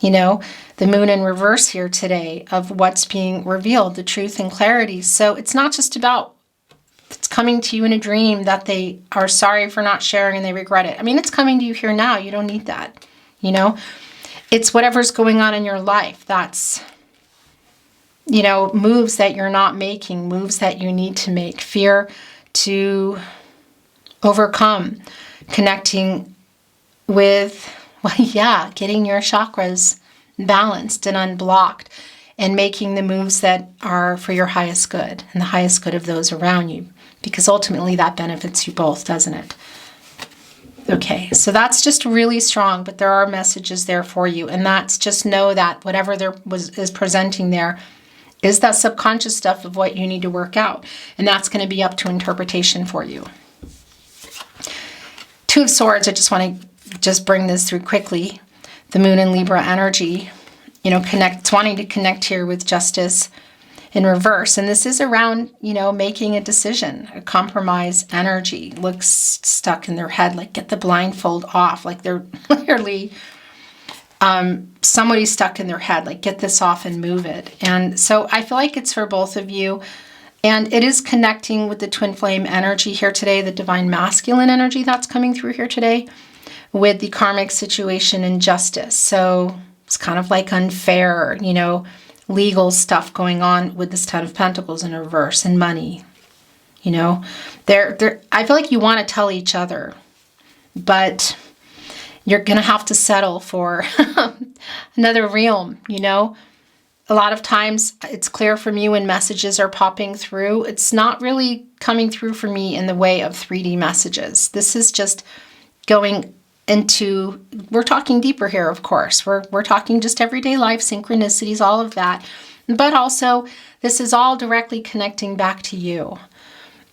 You know, the moon in reverse here today of what's being revealed, the truth and clarity. So it's not just about it's coming to you in a dream that they are sorry for not sharing and they regret it. I mean, it's coming to you here now. You don't need that. You know, it's whatever's going on in your life. That's, you know, moves that you're not making, moves that you need to make, fear to overcome, connecting with, well, yeah, getting your chakras balanced and unblocked and making the moves that are for your highest good and the highest good of those around you, because ultimately that benefits you both, doesn't it? Okay, so that's just really strong, but there are messages there for you, and that's just know that whatever is presenting there is that subconscious stuff of what you need to work out, and that's going to be up to interpretation for you. Two of Swords, I just want to bring this through quickly. The moon in Libra energy, you know, it's wanting to connect here with justice in reverse. And this is around, you know, making a decision, a compromise energy. Looks stuck in their head, like get the blindfold off, like they're literally somebody's stuck in their head, like get this off and move it. And so I feel like it's for both of you. And it is connecting with the twin flame energy here today, the divine masculine energy that's coming through here today with the karmic situation and justice. So it's kind of like unfair, you know, legal stuff going on with this Ten of Pentacles in reverse and money. You know, I feel like you want to tell each other, but you're going to have to settle for another realm, you know. A lot of times it's clear from you when messages are popping through. It's not really coming through for me in the way of 3D messages. This is just going into, we're talking deeper here, of course. We're talking just everyday life, synchronicities, all of that. But also, this is all directly connecting back to you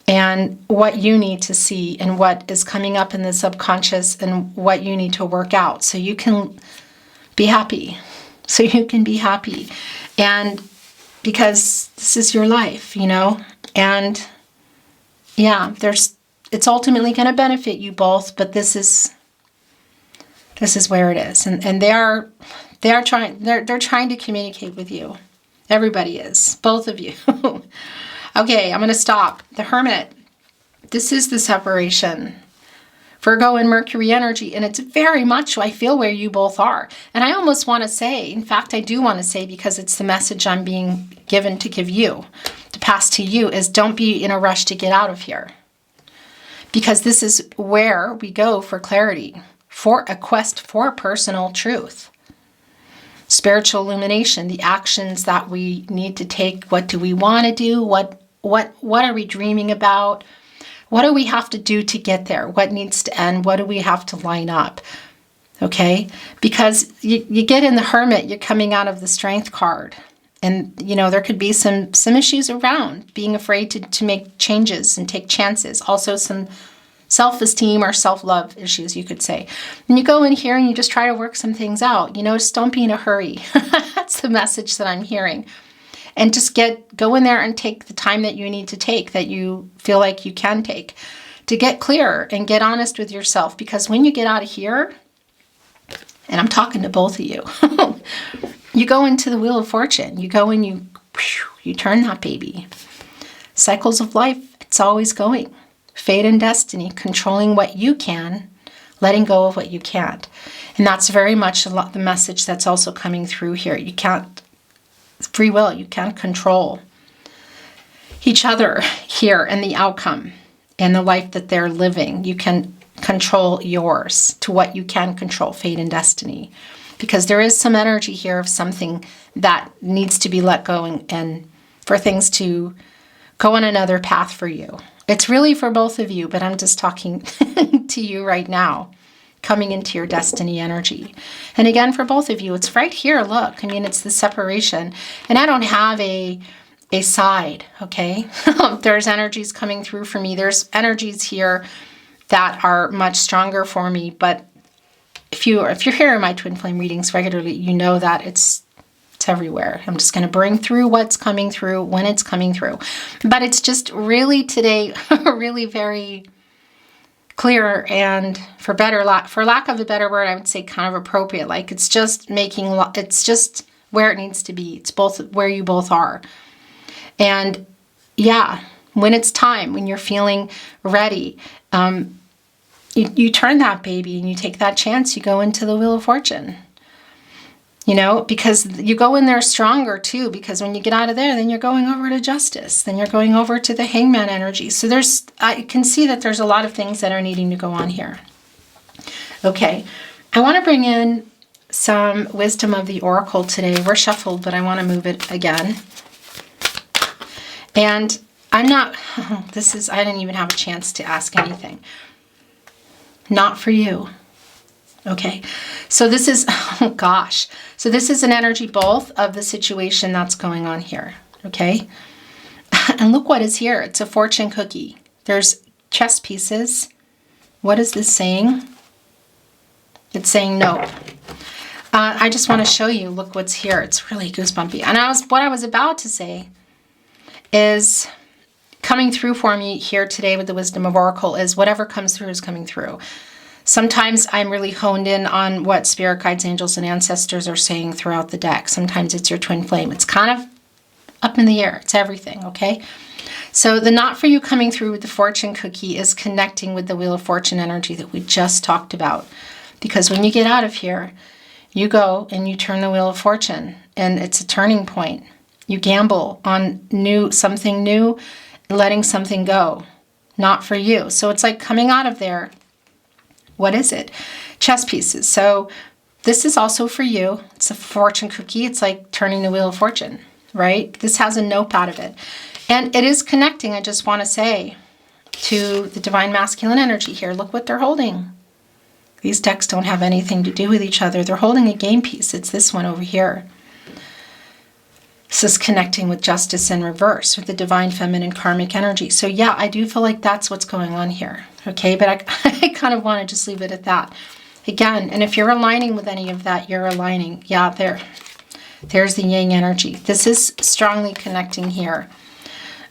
and what you need to see and what is coming up in the subconscious and what you need to work out so you can be happy. So you can be happy. And because this is your life, you know, and yeah, it's ultimately going to benefit you both, but this is where it is. And they're trying to communicate with you. Everybody is, both of you. Okay, I'm going to stop. The Hermit. This is the separation. Virgo and Mercury energy, and it's very much, I feel, where you both are. And I almost want to say, in fact, I do want to say, because it's the message I'm being given to give you, to pass to you, is don't be in a rush to get out of here. Because this is where we go for clarity, for a quest for personal truth. Spiritual illumination, the actions that we need to take. What do we want to do? What are we dreaming about? What do we have to do to get there? What needs to end? What do we have to line up? Okay? Because you get in the Hermit, you're coming out of the Strength card. And, you know, there could be some issues around being afraid to make changes and take chances. Also some self-esteem or self-love issues, you could say. And you go in here and you just try to work some things out. You know, just don't be in a hurry. That's the message that I'm hearing. And just go in there and take the time that you need to take, that you feel like you can take, to get clear and get honest with yourself. Because when you get out of here, and I'm talking to both of you, you go into the Wheel of Fortune. You go and you turn that baby. Cycles of life, it's always going. Fate and destiny, controlling what you can, letting go of what you can't. And that's very much the message that's also coming through here. You can't, free will, you can't control each other here and the outcome and the life that they're living. You can control yours to what you can control, fate and destiny. Because there is some energy here of something that needs to be let go and for things to go on another path for you. It's really for both of you, but I'm just talking to you right now, coming into your destiny energy. And again, for both of you, it's right here, look. I mean, it's the separation. And I don't have a side, okay? There's energies coming through for me. There's energies here that are much stronger for me, but if you're here in my twin flame readings regularly, you know that it's everywhere. I'm just going to bring through what's coming through when it's coming through. But it's just really today, really very clear and for lack of a better word, I would say kind of appropriate. Like it's just it's just where it needs to be. It's both where you both are. And yeah, when it's time, when you're feeling ready, you turn that baby and you take that chance. You go into the Wheel of Fortune, you know, because you go in there stronger too, because when you get out of there, then you're going over to Justice. Then you're going over to the Hangman energy. So I can see that there's a lot of things that are needing to go on here. Okay. I want to bring in some wisdom of the Oracle today. We're shuffled, but I want to move it again. And I didn't even have a chance to ask anything. Not for you. Okay. So this is, oh gosh. So this is an energy both of the situation that's going on here. Okay. And look what is here. It's a fortune cookie. There's chess pieces. What is this saying? It's saying no. I just want to show you, look what's here. It's really goosebumpy. And what I was about to say is coming through for me here today with the Wisdom of Oracle is whatever comes through is coming through. Sometimes I'm really honed in on what spirit guides, angels, and ancestors are saying throughout the deck. Sometimes it's your twin flame. It's kind of up in the air. It's everything, okay? So the not for you coming through with the fortune cookie is connecting with the Wheel of Fortune energy that we just talked about. Because when you get out of here, you go and you turn the Wheel of Fortune, and it's a turning point. You gamble on something new, letting something go. Not for you. So it's like coming out of there. What is it? Chess pieces. So this is also for you. It's a fortune cookie. It's like turning the Wheel of Fortune, right? This has a nope out of it. And it is connecting, I just want to say, to the divine masculine energy here. Look what they're holding. These decks don't have anything to do with each other. They're holding a game piece. It's this one over here. This is connecting with justice in reverse, with the divine feminine karmic energy. So yeah, I do feel like that's what's going on here. Okay, but I kind of want to just leave it at that. Again, and if you're aligning with any of that, you're aligning. Yeah, there's the yang energy. This is strongly connecting here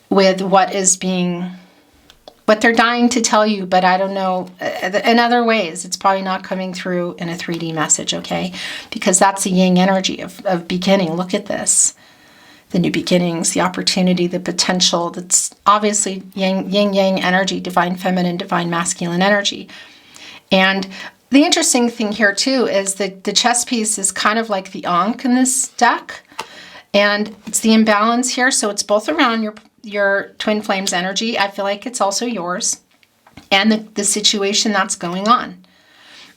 with what they're dying to tell you, but I don't know, in other ways, it's probably not coming through in a 3D message, okay? Because that's the yang energy of beginning. Look at this. The new beginnings, the opportunity, the potential. That's obviously yin-yang energy, divine feminine, divine masculine energy. And the interesting thing here too is that the chess piece is kind of like the Ankh in this deck. And it's the imbalance here. So it's both around your twin flames energy. I feel like it's also yours. And the situation that's going on.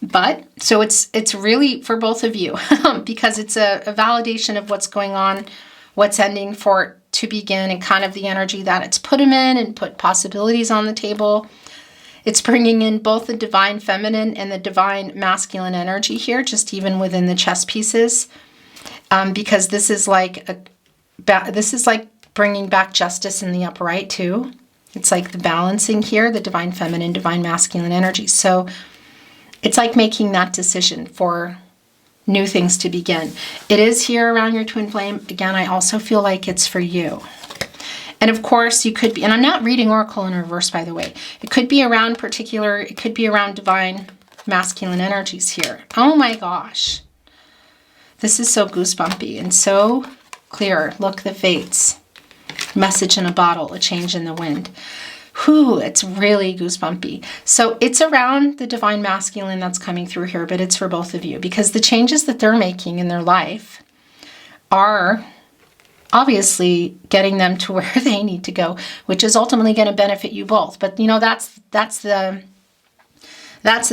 But, so it's really for both of you. Because it's a validation of what's going on, what's ending for it to begin, and kind of the energy that it's put them in and put possibilities on the table. It's bringing in both the divine feminine and the divine masculine energy here, just even within the chess pieces, because this is like bringing back justice in the upright too. It's like the balancing here, the divine feminine, divine masculine energy. So it's like making that decision for new things to begin. It is here around your twin flame. Again, I also feel like it's for you. And of course, you could be, and I'm not reading Oracle in reverse, by the way. It could be around it could be around divine masculine energies here. Oh my gosh. This is so goosebumpy and so clear. Look, the fates. Message in a bottle, a change in the wind. Whew, it's really goosebumpy. So it's around the divine masculine that's coming through here, but it's for both of you because the changes that they're making in their life are obviously getting them to where they need to go, which is ultimately going to benefit you both. But you know, that's the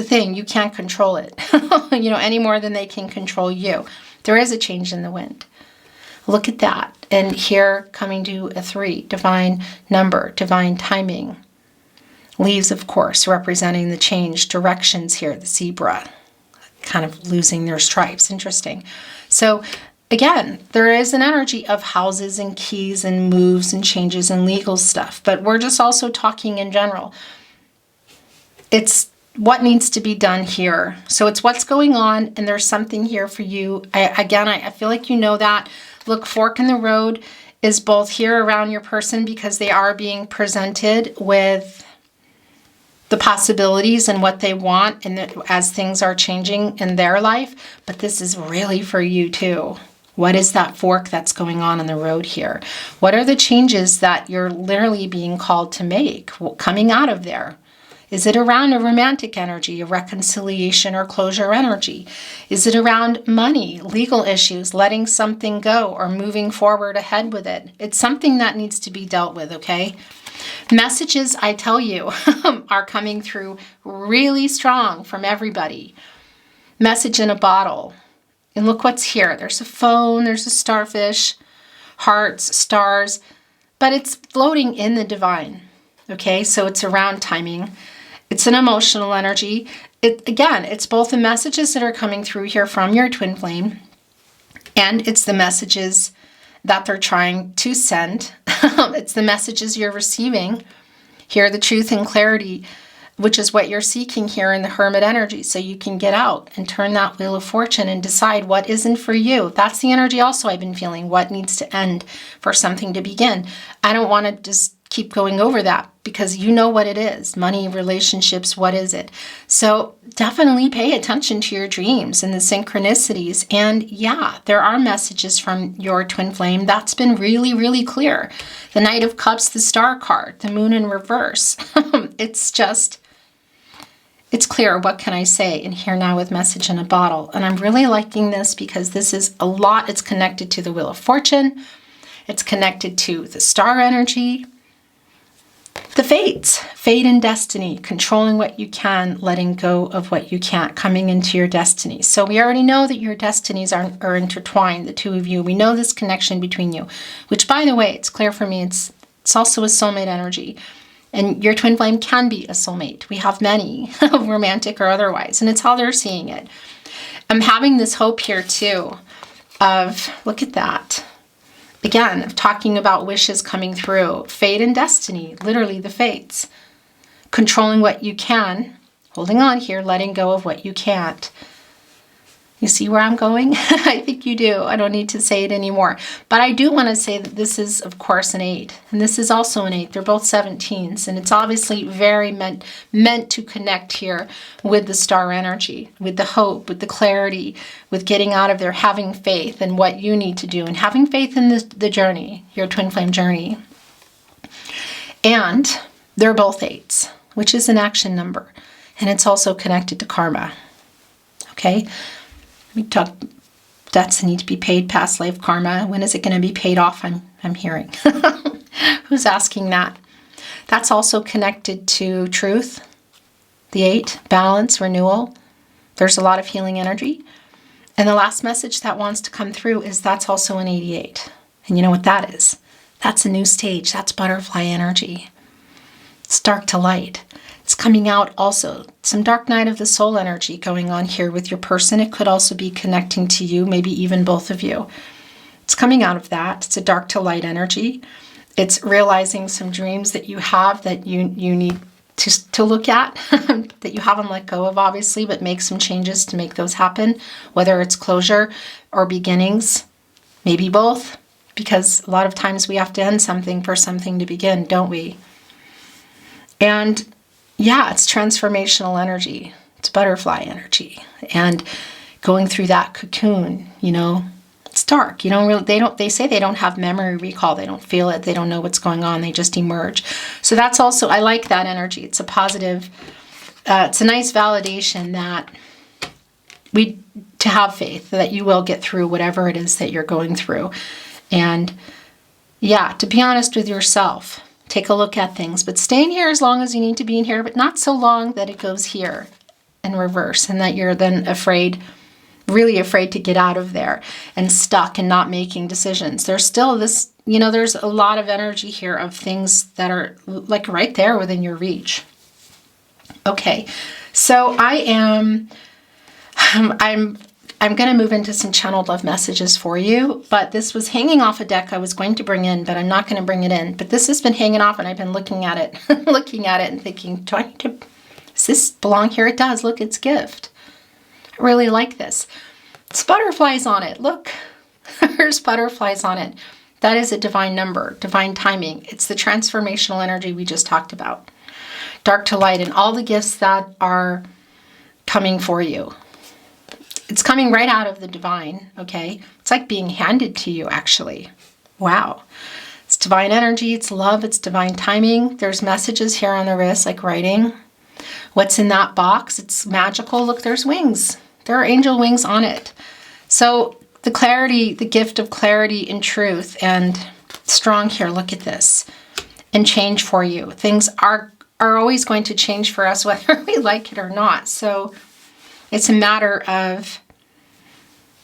thing. You can't control it, any more than they can control you. There is a change in the wind. Look at that. And here coming to a 3, divine number, divine timing. Leaves, of course, representing the change. Directions here, the zebra, kind of losing their stripes. Interesting. So again, there is an energy of houses and keys and moves and changes and legal stuff. But we're just also talking in general. It's what needs to be done here. So it's what's going on, and there's something here for you. I feel like you know that. Look, fork in the road is both here around your person because they are being presented with the possibilities and what they want and as things are changing in their life. But this is really for you too. What is that fork that's going on the road here? What are the changes that you're literally being called to make coming out of there? Is it around a romantic energy, a reconciliation or closure energy? Is it around money, legal issues, letting something go or moving forward ahead with it? It's something that needs to be dealt with, okay? Messages, I tell you, are coming through really strong from everybody. Message in a bottle. And look what's here. There's a phone, there's a starfish, hearts, stars, but it's floating in the divine, okay? So it's around timing. It's an emotional energy. It's both the messages that are coming through here from your twin flame, and it's the messages that they're trying to send. It's the messages you're receiving. Here, the truth and clarity, which is what you're seeking here in the Hermit energy, so you can get out and turn that wheel of fortune and decide what isn't for you. That's the energy also I've been feeling, what needs to end for something to begin. I don't want to just keep going over that because you know what it is. Money, relationships, what is it? So definitely pay attention to your dreams and the synchronicities. And yeah, there are messages from your twin flame. That's been really, really clear. The Knight of Cups, the Star card, the Moon in reverse. It's clear. What can I say? And here now with message in a bottle. And I'm really liking this because this is a lot. It's connected to the Wheel of Fortune. It's connected to the star energy. The fates, fate and destiny, controlling what you can, letting go of what you can't, coming into your destiny. So we already know that your destinies are intertwined, the two of you. We know this connection between you, which, by the way, it's clear for me, it's also a soulmate energy. And your twin flame can be a soulmate. We have many, romantic or otherwise, and it's how they're seeing it. I'm having this hope here too of, look at that. Again, talking about wishes coming through, fate and destiny, literally the fates. Controlling what you can, holding on here, letting go of what you can't. You see where I'm going? I think you do. I don't need to say it anymore. But I do want to say that this is, of course, an 8. And this is also an 8. They're both 17s. And it's obviously very meant to connect here with the star energy, with the hope, with the clarity, with getting out of there, having faith in what you need to do, and having faith in the journey, your twin flame journey. And they're both 8s, which is an action number. And it's also connected to karma. Okay? We talk debts need to be paid, past life karma. When is it going to be paid off? I'm hearing. Who's asking that? That's also connected to truth, the 8, balance, renewal. There's a lot of healing energy. And the last message that wants to come through is that's also an 88. And you know what that is? That's a new stage. That's butterfly energy. It's dark to light. It's coming out also. Some dark night of the soul energy going on here with your person. It could also be connecting to you, maybe even both of you. It's coming out of that. It's a dark to light energy. It's realizing some dreams that you have that you need to look at, that you haven't let go of, obviously, but make some changes to make those happen, whether it's closure or beginnings, maybe both, because a lot of times we have to end something for something to begin, don't we? And yeah, it's transformational energy. It's butterfly energy. And going through that cocoon, you know, it's dark. You don't really, they say they don't have memory recall. They don't feel it. They don't know what's going on. They just emerge. So that's also, I like that energy. It's a positive, it's a nice validation that to have faith that you will get through whatever it is that you're going through. And yeah, to be honest with yourself, take a look at things, but stay in here as long as you need to be in here, but not so long that it goes here in reverse and that you're then afraid, really afraid to get out of there and stuck and not making decisions. There's still this, you know, there's a lot of energy here of things that are like right there within your reach. Okay, so I'm going to move into some channeled love messages for you, but this was hanging off a deck I was going to bring in, but I'm not going to bring it in. But this has been hanging off and I've been looking at it, and thinking, do I need to, does this belong here? It does. Look, it's gift. I really like this. It's butterflies on it. Look, there's butterflies on it. That is a divine number, divine timing. It's the transformational energy we just talked about. Dark to light and all the gifts that are coming for you. It's coming right out of the divine, okay? It's like being handed to you, actually. Wow. It's divine energy, it's love, it's divine timing. There's messages here on the wrist, like writing. What's in that box? It's magical. Look, there's wings. There are angel wings on it. So the clarity, the gift of clarity and truth and strong here, look at this. And change for you. Things are always going to change for us, whether we like it or not. So it's a matter of,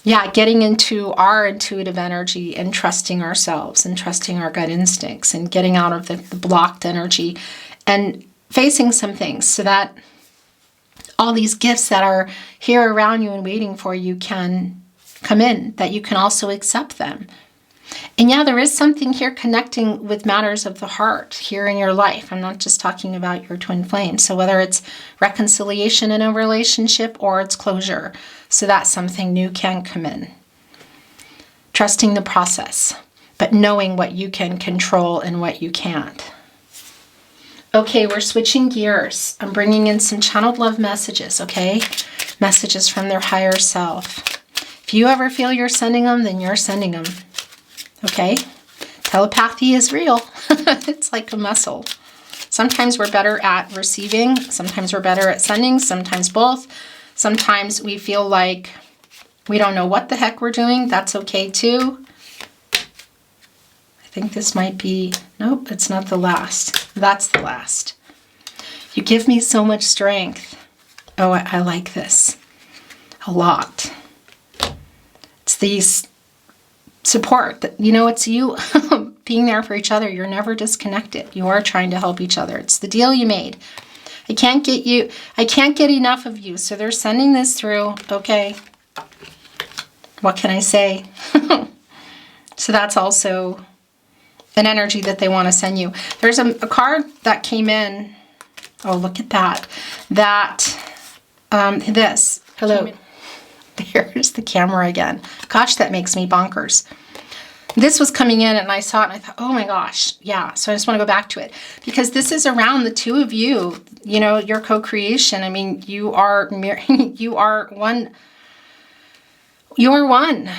yeah, getting into our intuitive energy and trusting ourselves and trusting our gut instincts and getting out of the blocked energy and facing some things so that all these gifts that are here around you and waiting for you can come in, that you can also accept them. And yeah, there is something here connecting with matters of the heart here in your life. I'm not just talking about your twin flame. So whether it's reconciliation in a relationship or it's closure, so that something new can come in. Trusting the process, but knowing what you can control and what you can't. Okay, we're switching gears. I'm bringing in some channeled love messages, okay? Messages from their higher self. If you ever feel you're sending them, then you're sending them. Okay? Telepathy is real. It's like a muscle. Sometimes we're better at receiving. Sometimes we're better at sending. Sometimes both. Sometimes we feel like we don't know what the heck we're doing. That's okay too. I think this might be, nope, it's not the last. That's the last. You give me so much strength. Oh, I like this a lot. It's these support that, you know, it's you being there for each other. You're never disconnected. You are trying to help each other. It's the deal you made. I can't get enough of you. So they're sending this through. Okay. What can I say? So that's also an energy that they want to send you. There's a card that came in. Oh, look at that. This. Hello. There's the camera again. Gosh, that makes me bonkers. This was coming in and I saw it and I thought, oh my gosh, yeah. So I just want to go back to it because this is around the two of you, you know, your co-creation. I mean, you are one. You're one,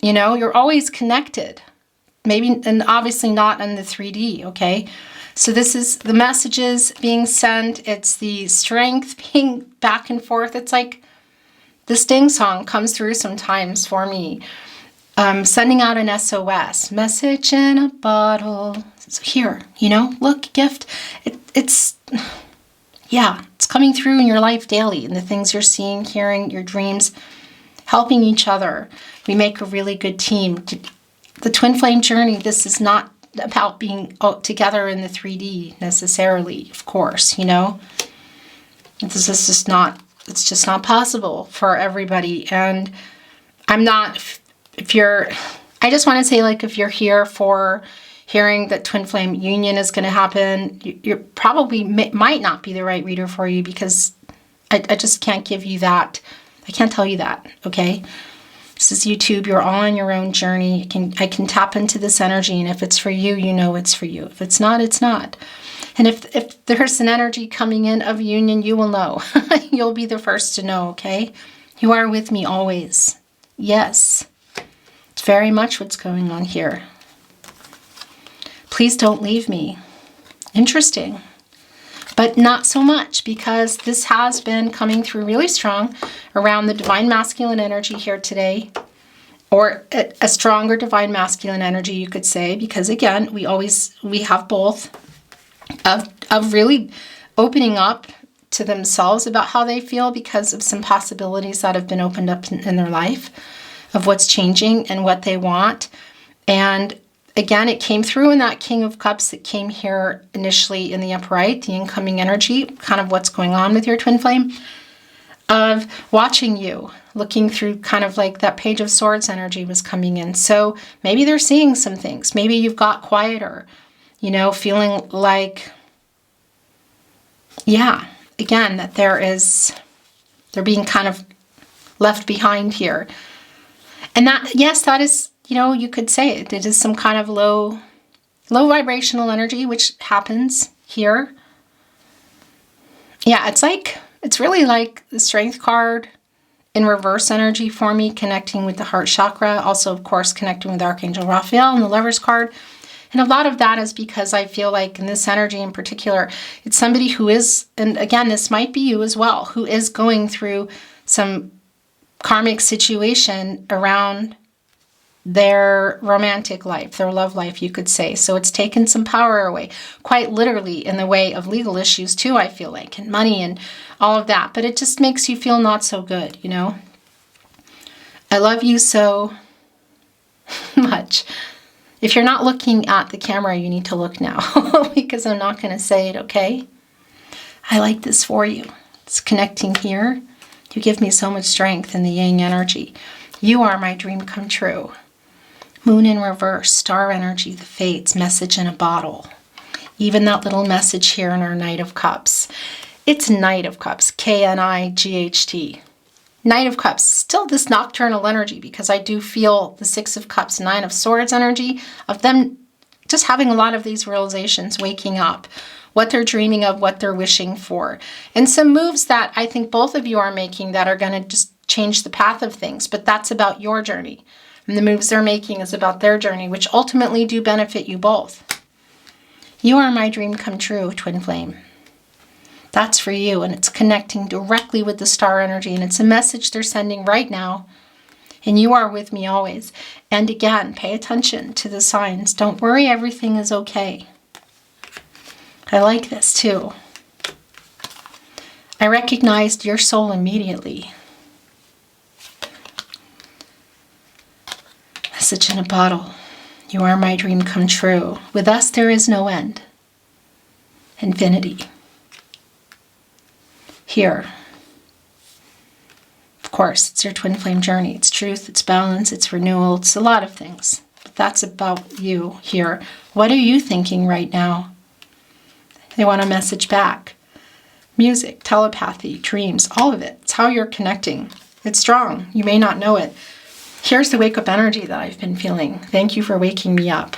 you know, you're always connected. Maybe, and obviously not in the 3D, okay? So this is the messages being sent. It's the strength being back and forth. It's like, the Sting song comes through sometimes for me. Sending out an SOS, message in a bottle. So here, you know, look, gift. It's coming through in your life daily, and the things you're seeing, hearing, your dreams, helping each other. We make a really good team. The twin flame journey, this is not about being together in the 3D necessarily, of course, you know. This is just not, it's just not possible for everybody. And I'm not, I just want to say, like, if you're here for hearing that twin flame union is going to happen, you probably might not be the right reader for you, because I just can't give you that. I can't tell you that, okay? This is YouTube. You're all on your own journey. I can tap into this energy, and if it's for you, you know it's for you. If it's not, it's not. And if there's an energy coming in of union, you will know. You'll be the first to know, okay? You are with me always. Yes. It's very much what's going on here. Please don't leave me. Interesting. But not so much, because this has been coming through really strong around the divine masculine energy here today, or a stronger divine masculine energy, you could say, because again, we have both of really opening up to themselves about how they feel because of some possibilities that have been opened up in their life of what's changing and what they want. And again, it came through in that King of Cups that came here initially in the upright, the incoming energy, kind of what's going on with your twin flame, of watching you, looking through kind of like that Page of Swords energy was coming in. So maybe they're seeing some things. Maybe you've got quieter, you know, feeling like, yeah, again, that they're being kind of left behind here. And that, yes, that is, you know, you could say it is some kind of low vibrational energy, which happens here. Yeah, it's really like the Strength card in reverse energy for me, connecting with the heart chakra. Also, of course, connecting with Archangel Raphael and the Lover's card. And a lot of that is because I feel like in this energy in particular, it's somebody who is, and again, this might be you as well, who is going through some karmic situation around their romantic life, their love life, you could say. So it's taken some power away, quite literally in the way of legal issues too, I feel like, and money and all of that. But it just makes you feel not so good, you know? I love you so much. If you're not looking at the camera, you need to look now because I'm not going to say it, okay? I like this for you. It's connecting here. You give me so much strength in the yang energy. You are my dream come true. Moon in reverse, star energy, the fates, message in a bottle. Even that little message here in our Knight of Cups. It's Knight of Cups, K-N-I-G-H-T. Knight of Cups, still this nocturnal energy, because I do feel the Six of Cups, Nine of Swords energy of them just having a lot of these realizations, waking up, what they're dreaming of, what they're wishing for. And some moves that I think both of you are making that are going to just change the path of things, but that's about your journey. And the moves they're making is about their journey, which ultimately do benefit you both. You are my dream come true, twin flame. That's for you, and it's connecting directly with the star energy, and it's a message they're sending right now. And you are with me always. And again, pay attention to the signs. Don't worry, everything is okay. I like this too. I recognized your soul immediately. Message in a bottle. You are my dream come true. With us, there is no end. Infinity. Here. Of course, it's your twin flame journey. It's truth, it's balance, it's renewal, it's a lot of things. But that's about you here. What are you thinking right now? They want a message back. Music, telepathy, dreams, all of it. It's how you're connecting. It's strong. You may not know it. Here's the wake-up energy that I've been feeling. Thank you for waking me up.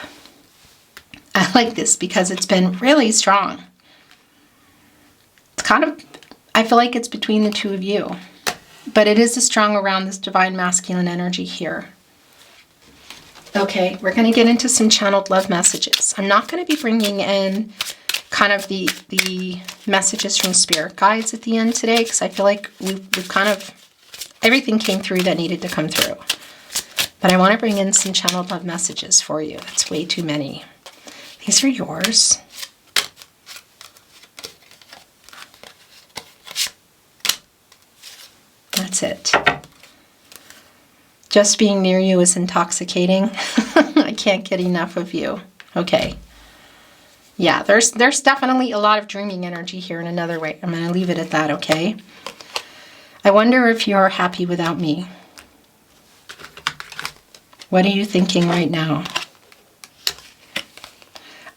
I like this because it's been really strong. It's kind of, I feel like it's between the two of you. But it is strong around this divine masculine energy here. Okay, we're going to get into some channeled love messages. I'm not going to be bringing in kind of the messages from spirit guides at the end today, because I feel like we've kind of, everything came through that needed to come through. But I want to bring in some channeled love messages for you. That's way too many. These are yours. That's it. Just being near you is intoxicating. I can't get enough of you. Okay. Yeah, there's definitely a lot of dreaming energy here in another way. I'm going to leave it at that, okay? I wonder if you're happy without me. What are you thinking right now?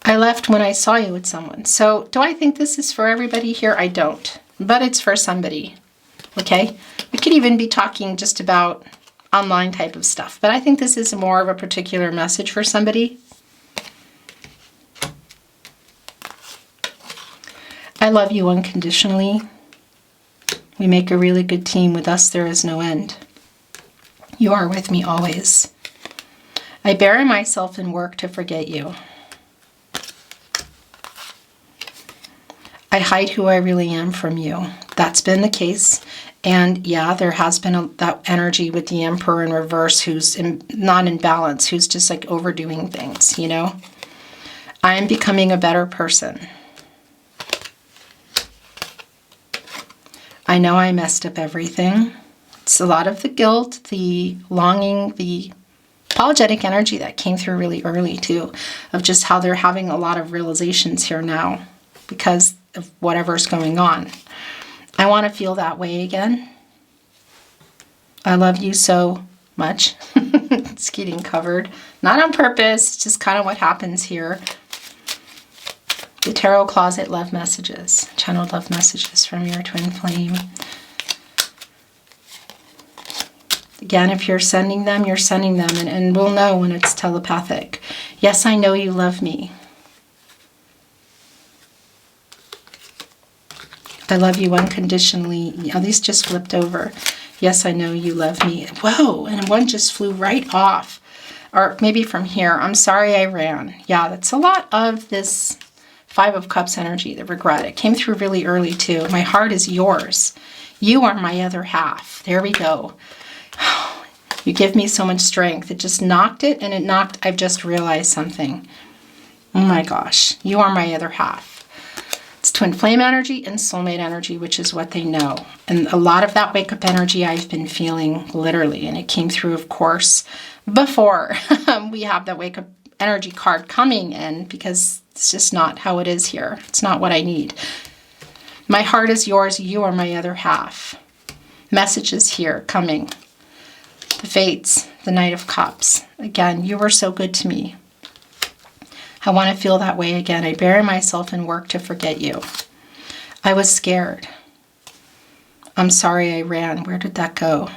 I left when I saw you with someone. So do I think this is for everybody here? I don't. But it's for somebody, okay? We could even be talking just about online type of stuff. But I think this is more of a particular message for somebody. I love you unconditionally. We make a really good team. With us, there is no end. You are with me always. I bury myself in work to forget you. I hide who I really am from you. That's been the case. And yeah, there has been that energy with the Emperor in reverse who's not in balance, who's just like overdoing things, you know? I am becoming a better person. I know I messed up everything. It's a lot of the guilt, the longing, the apologetic energy that came through really early too, of just how they're having a lot of realizations here now because of whatever's going on. I want to feel that way again. I love you so much. It's getting covered. Not on purpose, it's just kind of what happens here. The Tarot Closet love messages, channeled love messages from your twin flame. Again, if you're sending them, and we'll know when it's telepathic. Yes, I know you love me. I love you unconditionally. Yeah, these just flipped over. Yes, I know you love me. Whoa, and one just flew right off. Or maybe from here. I'm sorry I ran. Yeah, that's a lot of this Five of Cups energy, the regret. It came through really early too. My heart is yours. You are my other half. There we go. You give me so much strength. It just knocked it, and it knocked, I've just realized something. Oh my gosh. You are my other half. It's twin flame energy and soulmate energy, which is what they know. And a lot of that wake up energy I've been feeling literally, and it came through, of course, before we have that wake up energy card coming in, because it's just not how it is here. It's not what I need. My heart is yours. You are my other half. Messages here coming. The Fates, the Knight of Cups. Again, you were so good to me. I want to feel that way again. I bury myself in work to forget you. I was scared. I'm sorry I ran. Where did that go?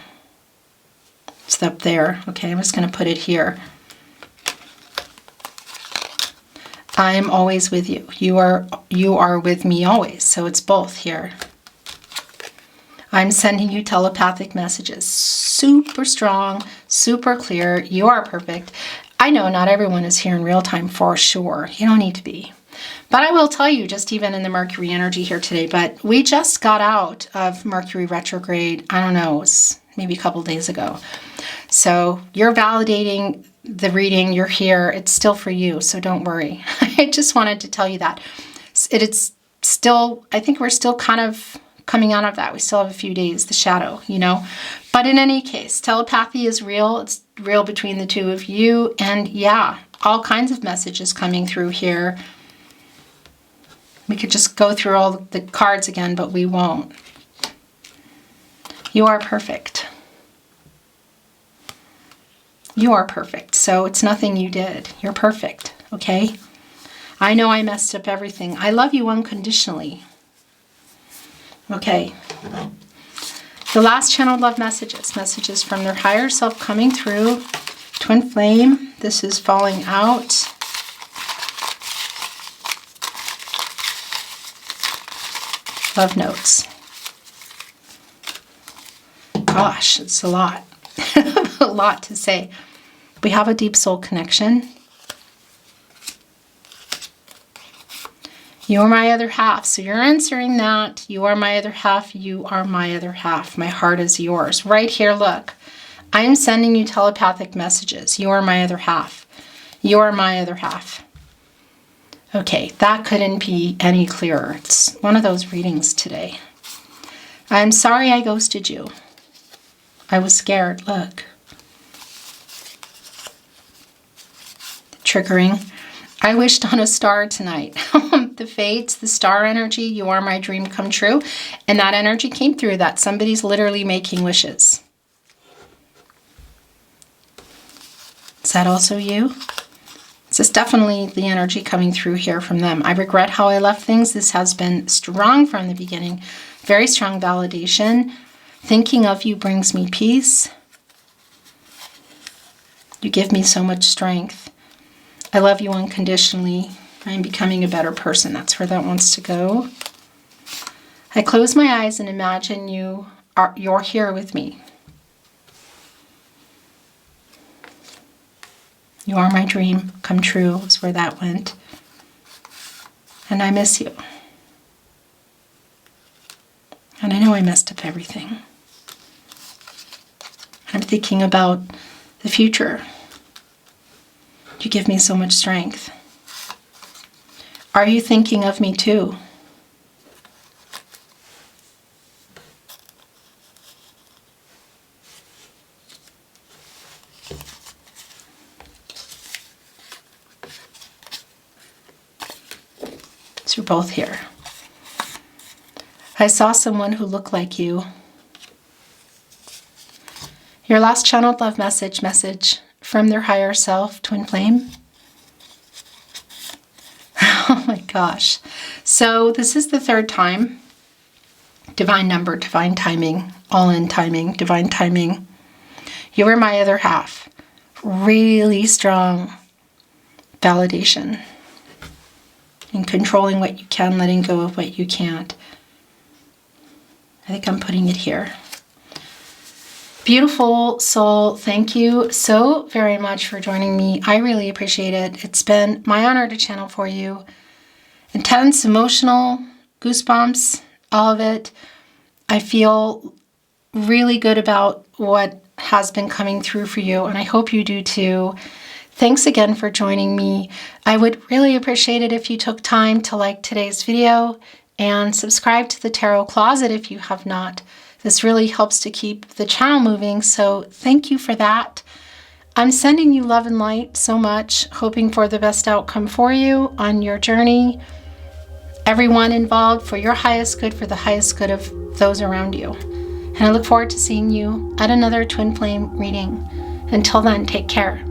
It's up there. Okay, I'm just going to put it here. I am always with you. You are with me always. So it's both here. I'm sending you telepathic messages. Super strong, super clear. You are perfect. I know not everyone is here in real time for sure. You don't need to be. But I will tell you, just even in the Mercury energy here today, but we just got out of Mercury retrograde, I don't know, it was maybe a couple days ago. So you're validating the reading, you're here, it's still for you, so don't worry. I just wanted to tell you that. It's still, I think we're still kind of coming out of that. We still have a few days, the shadow, you know. But in any case, telepathy is real. It's real between the two of you. And yeah, all kinds of messages coming through here. We could just go through all the cards again, but we won't. You are perfect. You are perfect. So it's nothing you did. You're perfect, okay? I know I messed up everything. I love you unconditionally. Okay. The last channeled love messages. Messages from their higher self coming through. Twin flame. This is falling out. Love notes. Gosh, it's a lot. A lot to say. We have a deep soul connection. You are my other half. So you're answering that. You are my other half. You are my other half. My heart is yours. Right here, look. I am sending you telepathic messages. You are my other half. You are my other half. Okay, that couldn't be any clearer. It's one of those readings today. I'm sorry I ghosted you. I was scared. Look. Triggering. I wished on a star tonight. The fates, the star energy, you are my dream come true. And that energy came through that somebody's literally making wishes. Is that also you? This is definitely the energy coming through here from them. I regret how I left things. This has been strong from the beginning. Very strong validation. Thinking of you brings me peace. You give me so much strength. I love you unconditionally. I'm becoming a better person. That's where that wants to go. I close my eyes and imagine you're here with me. You are my dream come true is where that went. And I miss you. And I know I messed up everything. I'm thinking about the future. You give me so much strength. Are you thinking of me too? So you're both here. I saw someone who looked like you. Your last channeled love message from their higher self, twin flame. Oh my gosh. So this is the third time. Divine number, divine timing, all in timing, divine timing. You are my other half. Really strong validation. In controlling what you can, letting go of what you can't. I think I'm putting it here. Beautiful soul, thank you so very much for joining me. I really appreciate it. It's been my honor to channel for you. Intense, emotional, goosebumps, all of it. I feel really good about what has been coming through for you, and I hope you do too. Thanks again for joining me. I would really appreciate it if you took time to like today's video and subscribe to the Tarot Closet if you have not. This really helps to keep the channel moving, so thank you for that. I'm sending you love and light so much, hoping for the best outcome for you on your journey. Everyone involved, for your highest good, for the highest good of those around you. And I look forward to seeing you at another Twin Flame reading. Until then, take care.